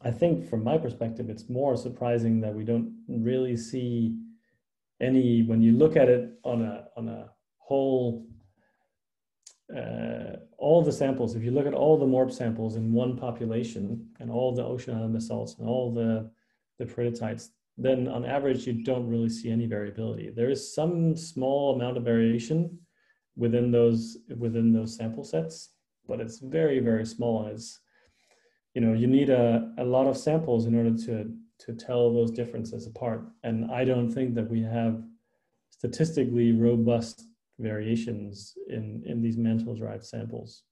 I think from my perspective, it's more surprising that we don't really see any, when you look at it on a whole, all the samples, if you look at all the MORP samples in one population and all the ocean island basalts and all the peridocites, then on average, you don't really see any variability. There is some small amount of variation within those sample sets, but it's very, very small. And it's, you know, you need a lot of samples in order to tell those differences apart. And I don't think that we have statistically robust variations in these mantle-derived samples.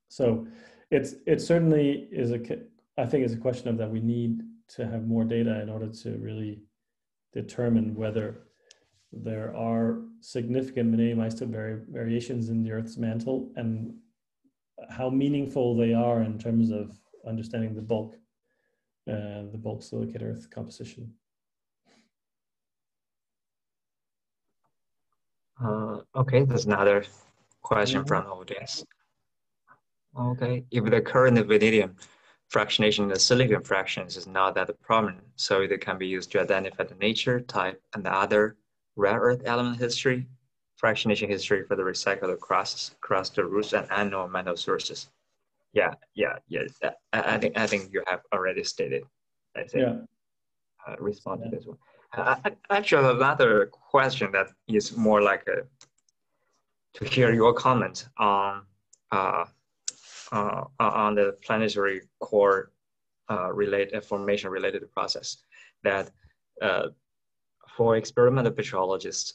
So it certainly is I think it's a question of that we need to have more data in order to really determine whether there are significant vanadium isotope variations in the Earth's mantle, and how meaningful they are in terms of understanding the bulk silicate Earth composition. Okay, there's another question from the audience. Okay, if the current vanadium fractionation in the silicon fractions is not that prominent, so it can be used to identify the nature, type, and the other rare earth element history, fractionation history for the recycled across the roots and unknown metal sources. Yeah. I think you have already stated, I think, respond to this one. Actually, another question that is more like to hear your comment on the planetary core formation related process. That for experimental petrologists,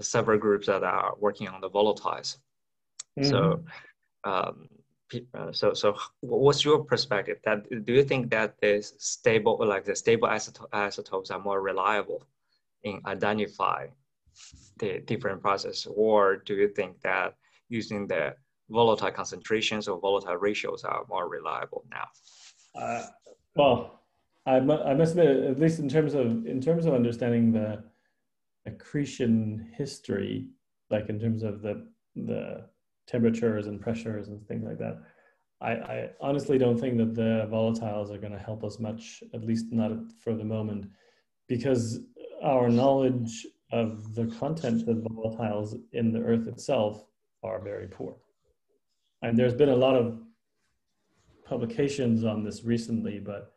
several groups that are working on the volatiles. So, so what's your perspective? Do you think that the stable isotopes are more reliable in identifying the different processes, or do you think that using the volatile concentrations or volatile ratios are more reliable now? Well, I must admit, at least in terms of understanding the accretion history, like in terms of the temperatures and pressures and things like that, I honestly don't think that the volatiles are going to help us much, at least not for the moment, because our knowledge of the content of volatiles in the Earth itself are very poor. And there's been a lot of publications on this recently, but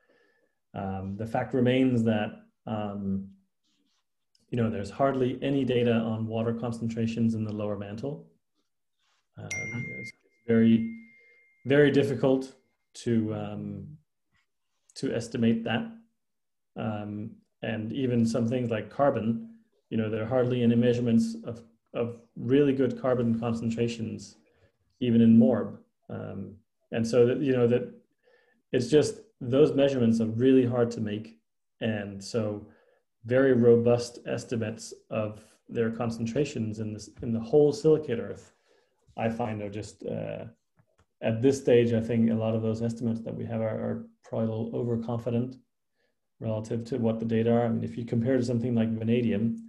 the fact remains that there's hardly any data on water concentrations in the lower mantle. It's very, very difficult to estimate that. And even some things like carbon, there are hardly any measurements of really good carbon concentrations, even in MORB. And so that it's just, those measurements are really hard to make. And so very robust estimates of their concentrations in the whole silicate Earth, I find, are just, at this stage, I think a lot of those estimates that we have are probably a little overconfident relative to what the data are. I mean, if you compare to something like vanadium,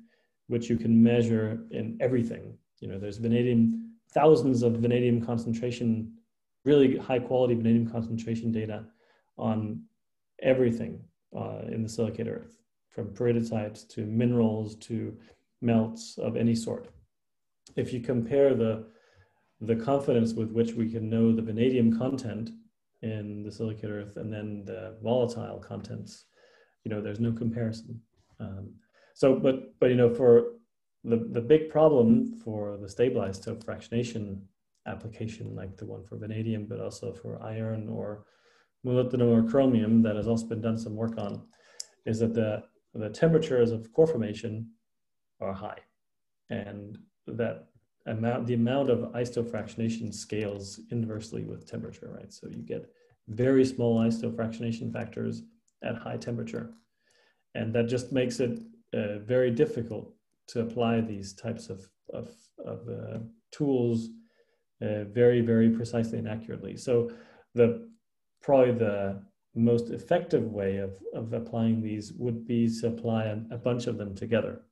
which you can measure in everything, there's vanadium, thousands of vanadium concentration, really high quality vanadium concentration data on everything in the silicate Earth, from periodicites to minerals to melts of any sort. If you compare the confidence with which we can know the vanadium content in the silicate Earth and then the volatile contents, there's no comparison. But for the big problem for the stable isotope fractionation application, like the one for vanadium, but also for iron or molybdenum or chromium, that has also been done some work on, is that the temperatures of core formation are high, and that the amount of isotope fractionation scales inversely with temperature, right? So you get very small isotope fractionation factors at high temperature, and that just makes it very difficult to apply these types of tools very, very precisely and accurately. So probably the most effective way of applying these would be to apply a bunch of them together,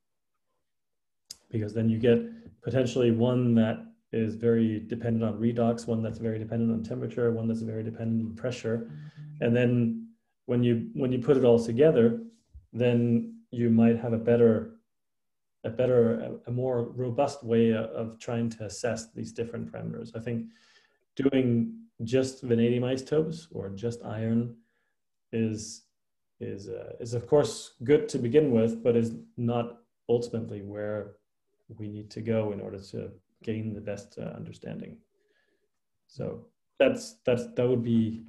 because then you get potentially one that is very dependent on redox, one that's very dependent on temperature, one that's very dependent on pressure. And then when you put it all together, then you might have a more robust way of trying to assess these different parameters. I think doing just vanadium isotopes or just iron is of course good to begin with, but is not ultimately where we need to go in order to gain the best understanding. So that would be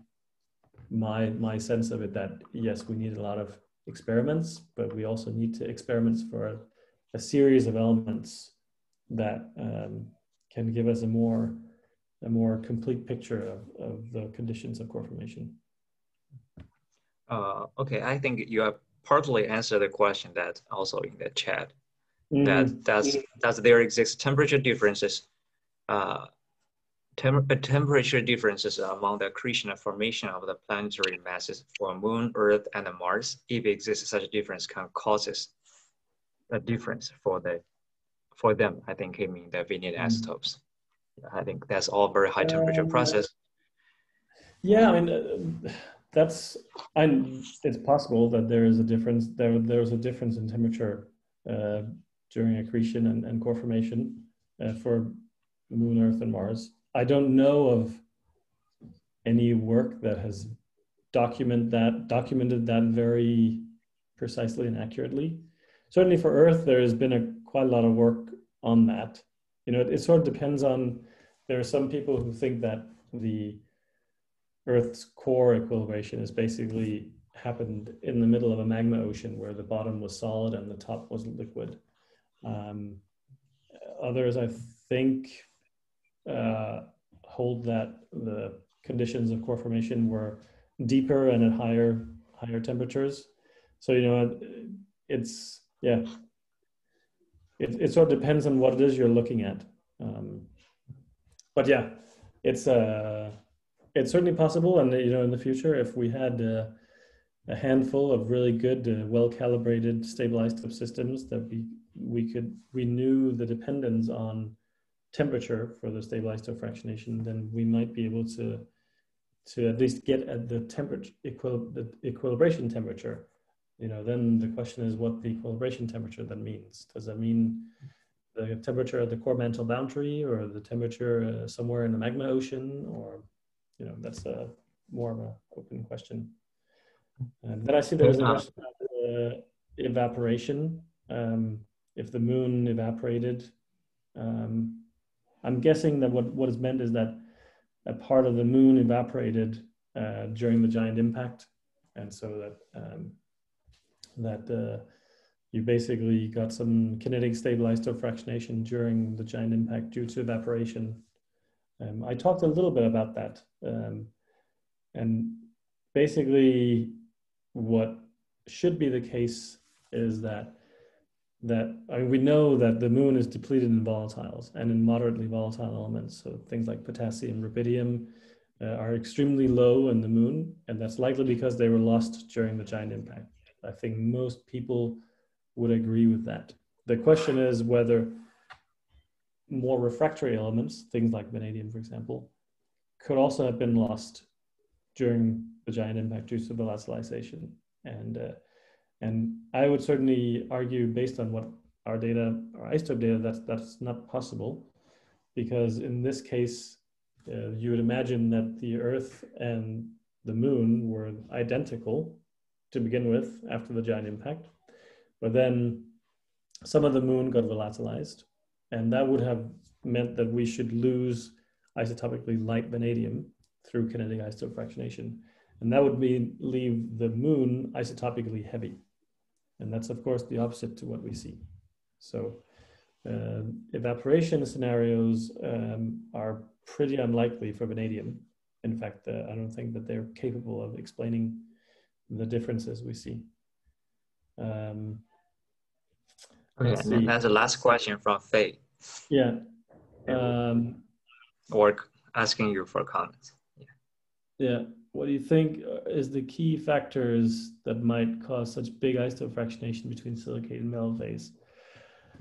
my sense of it, that yes, we need a lot of experiments, but we also need experiments for a series of elements that can give us a more complete picture of the conditions of core formation. Okay, I think you have partly answered the question that also in the chat. Does there exist temperature differences, temperature differences among the accretion and formation of the planetary masses for Moon, Earth, and Mars? If it exists, such a difference can cause a difference for them. I think he means the vanadium isotopes. I think that's all very high temperature process. Yeah, I mean, it's possible that there is a difference. There's a difference in temperature during accretion and core formation for Moon, Earth, and Mars. I don't know of any work that has documented that very precisely and accurately. Certainly for Earth, there has been quite a lot of work on that. You know, it sort of depends on, there are some people who think that the Earth's core equilibration is basically happened in the middle of a magma ocean where the bottom was solid and the top was liquid. Others, I think, hold that the conditions of core formation were deeper and at higher temperatures. So, you know, it's, yeah, it sort of depends on what it is you're looking at. But yeah, it's certainly possible. And, you know, in the future, if we had a handful of really good, well-calibrated, stable isotope systems that we knew the dependence on temperature for the stable isotope fractionation, then we might be able to at least get at the temperature, the equilibration temperature. You know, then the question is what the equilibration temperature then means. Does that mean the temperature at the core mantle boundary, or the temperature somewhere in the magma ocean, or, you know, that's more of an open question. And then I see there was a question about evaporation. If the moon evaporated, I'm guessing that what is meant is that a part of the moon evaporated during the giant impact, and so that you basically got some kinetic stable isotope fractionation during the giant impact due to evaporation. I talked a little bit about that, and basically what should be the case is that I mean, we know that the moon is depleted in volatiles and in moderately volatile elements. So things like potassium, rubidium are extremely low in the moon, and that's likely because they were lost during the giant impact. I think most people would agree with that. The question is whether more refractory elements, things like vanadium, for example, could also have been lost during the giant impact due to volatilization. And I would certainly argue, based on what our data, our isotope data, that's not possible, because in this case, you would imagine that the Earth and the moon were identical to begin with after the giant impact, but then some of the moon got volatilized, and that would have meant that we should lose isotopically light vanadium through kinetic isotope fractionation. And that would leave the moon isotopically heavy. And that's, of course, the opposite to what we see. So evaporation scenarios are pretty unlikely for vanadium. In fact, I don't think that they're capable of explaining the differences we see. Okay, and that's the last question from Faye. Yeah. Or asking you for comments. Yeah. What do you think is the key factors that might cause such big isotope fractionation between silicate and metal phase?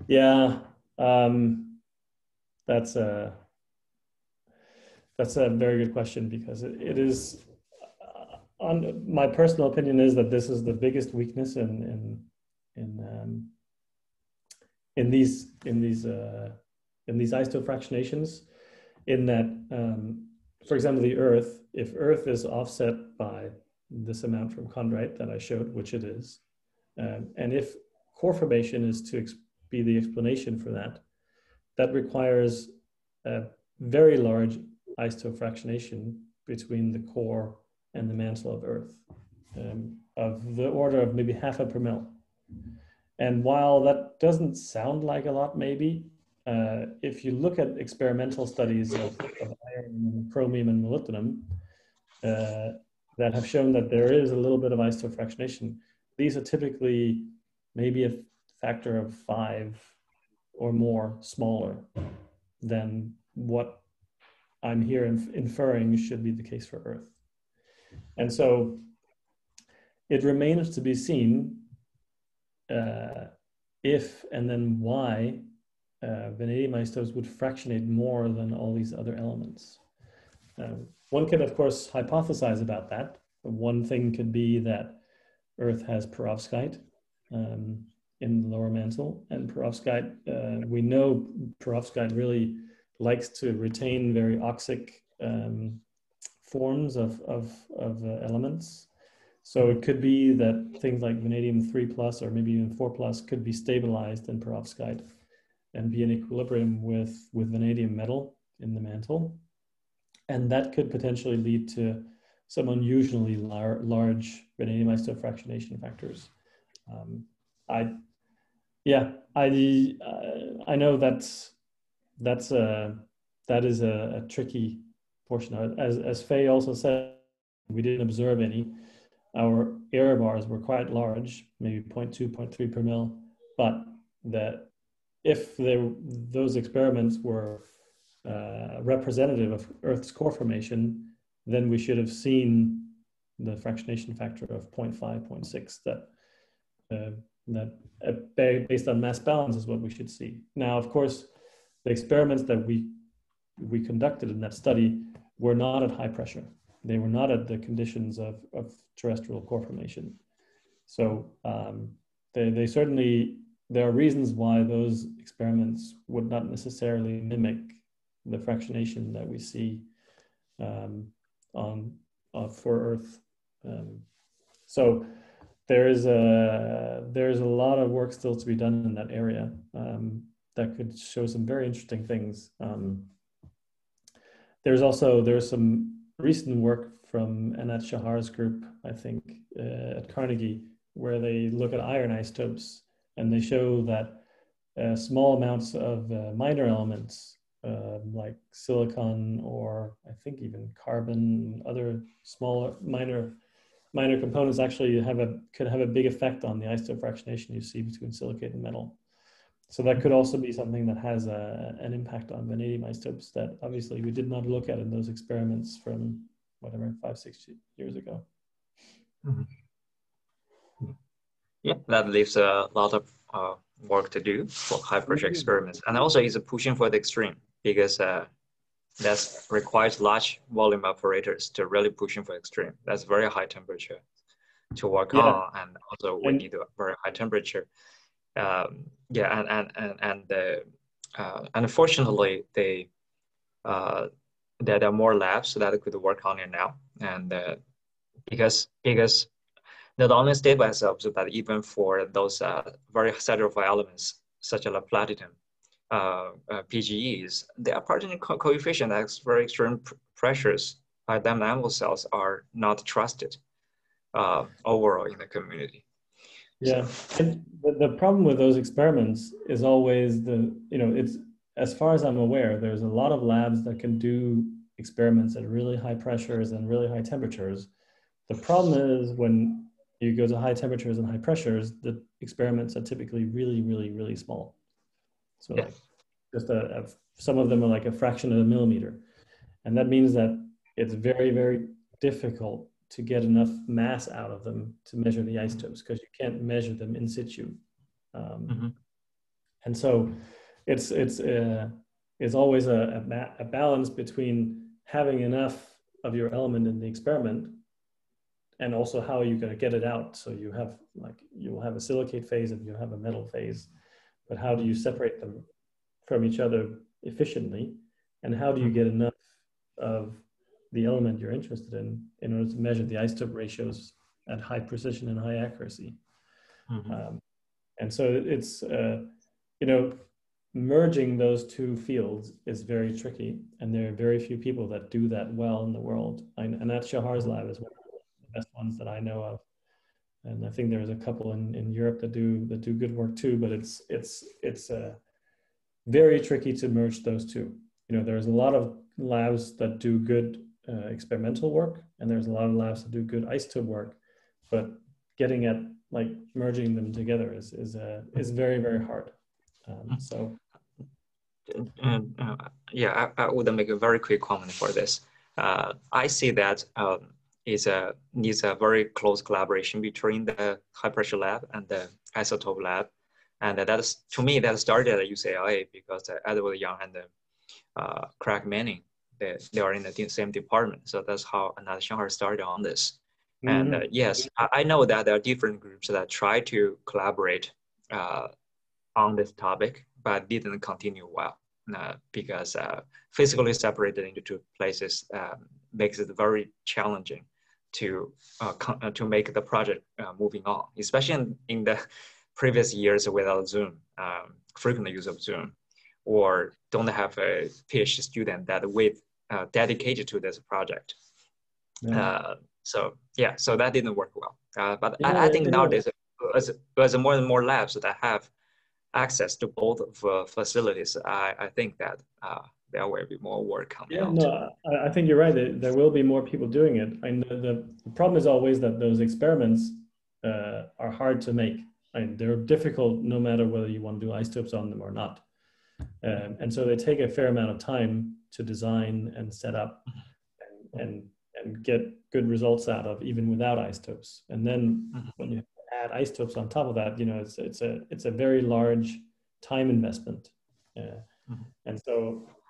Yeah, that's a very good question, because it is, my personal opinion is that this is the biggest weakness in these isotope fractionations, in that, for example, the Earth, if Earth is offset by this amount from chondrite that I showed, which it is, and if core formation is to be the explanation for that, that requires a very large isotope fractionation between the core and the mantle of Earth, of the order of maybe 0.5 per mil. And while that doesn't sound like a lot, maybe, if you look at experimental studies of iron, chromium, and molybdenum that have shown that there is a little bit of isotope fractionation, these are typically maybe a factor of 5 or more smaller than what I'm here inferring should be the case for Earth. And so it remains to be seen if and then why vanadium isotopes would fractionate more than all these other elements. One could, of course, hypothesize about that. One thing could be that Earth has perovskite in the lower mantle, and perovskite, we know perovskite really likes to retain very oxic forms of elements. So it could be that things like vanadium 3 plus or maybe even 4 plus could be stabilized in perovskite and be in equilibrium with vanadium metal in the mantle. And that could potentially lead to some unusually large vanadium isotope fractionation factors. I know that is a tricky portion. As Faye also said, we didn't observe any. Our error bars were quite large, maybe 0.2, 0.3 per mil, but that if those experiments were representative of Earth's core formation, then we should have seen the fractionation factor of 0.5, 0.6 that based on mass balance is what we should see. Now, of course, the experiments that we conducted in that study were not at high pressure. They were not at the conditions of terrestrial core formation. So they certainly, there are reasons why those experiments would not necessarily mimic the fractionation that we see for Earth. So there's a lot of work still to be done in that area that could show some very interesting things. There's some recent work from Anat Shahar's group, I think, at Carnegie, where they look at iron isotopes and they show that small amounts of minor elements like silicon or I think even carbon, other smaller minor components actually could have a big effect on the isotope fractionation you see between silicate and metal. So that could also be something that has an impact on vanadium isotopes that obviously we did not look at in those experiments from whatever, 5-6 years ago. Mm-hmm. Yeah, that leaves a lot of work to do for high pressure experiments. And also it's pushing for the extreme because that requires large volume operators to really pushing for extreme. That's very high temperature to work on, and also we need a very high temperature. Unfortunately, there are more labs that could work on it now, and because not only stable isotopes, but even for those very saturated elements such as platinum, PGEs, their partitioning coefficient at very extreme pressures by dynamical cells are not trusted overall in the community. Yeah, and the problem with those experiments is always it's, as far as I'm aware, there's a lot of labs that can do experiments at really high pressures and really high temperatures. The problem is when you go to high temperatures and high pressures, the experiments are typically really, really, really small. So like just some of them are like a fraction of a millimeter. And that means that it's very, very difficult to get enough mass out of them to measure the isotopes because you can't measure them in situ. And so it's always a balance between having enough of your element in the experiment and also how you're going to get it out. So you will have a silicate phase and you'll have a metal phase, but how do you separate them from each other efficiently? And how do you get enough of the element you're interested in order to measure the isotope ratios at high precision and high accuracy? And so it's, merging those two fields is very tricky. And there are very few people that do that well in the world. And that's Shahar's lab is one of the best ones that I know of. And I think there's a couple in Europe that do good work too, but it's very tricky to merge those two. There's a lot of labs that do good experimental work, and there's a lot of labs that do good isotope work, but getting at like merging them together is very, very hard. I would make a very quick comment for this. I see that needs a very close collaboration between the high pressure lab and the isotope lab, and to me that started at UCLA because Edward Young and Craig Manning, they are in the same department. So that's how Anat Shahar started on this. And yes, I know that there are different groups that try to collaborate on this topic, but didn't continue well because physically separated into two places makes it very challenging to make the project moving on, especially in the previous years without Zoom, frequent use of Zoom, or don't have a PhD student that with dedicated to this project. Yeah. So that didn't work well. But Yeah, I think nowadays, as more and more labs that have access to both facilities, I think that there will be more work coming out. No, I think you're right. There will be more people doing it. And the problem is always that those experiments are hard to make. And they're difficult no matter whether you want to do isotopes on them or not. And so they take a fair amount of time to design and set up and get good results out of, even without isotopes. And then when you add isotopes on top of that, it's a very large time investment.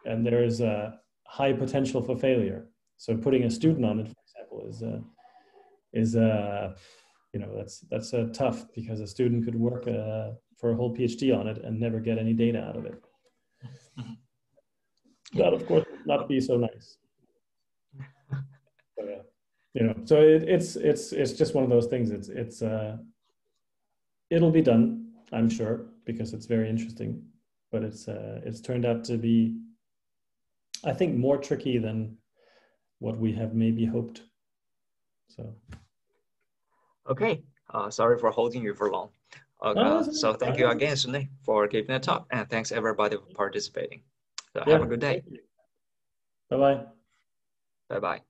And there is a high potential for failure. So putting a student on it, for example, that's tough, because a student could work for a whole PhD on it and never get any data out of it. That, of course, would not be so nice. So it's just one of those things. It'll be done, I'm sure, because it's very interesting. But it's turned out to be, I think, more tricky than what we have maybe hoped. So. Okay. Sorry for holding you for long. So thank you again, Sune, for giving the talk, and thanks everybody for participating. So have a good day. Bye-bye. Bye-bye.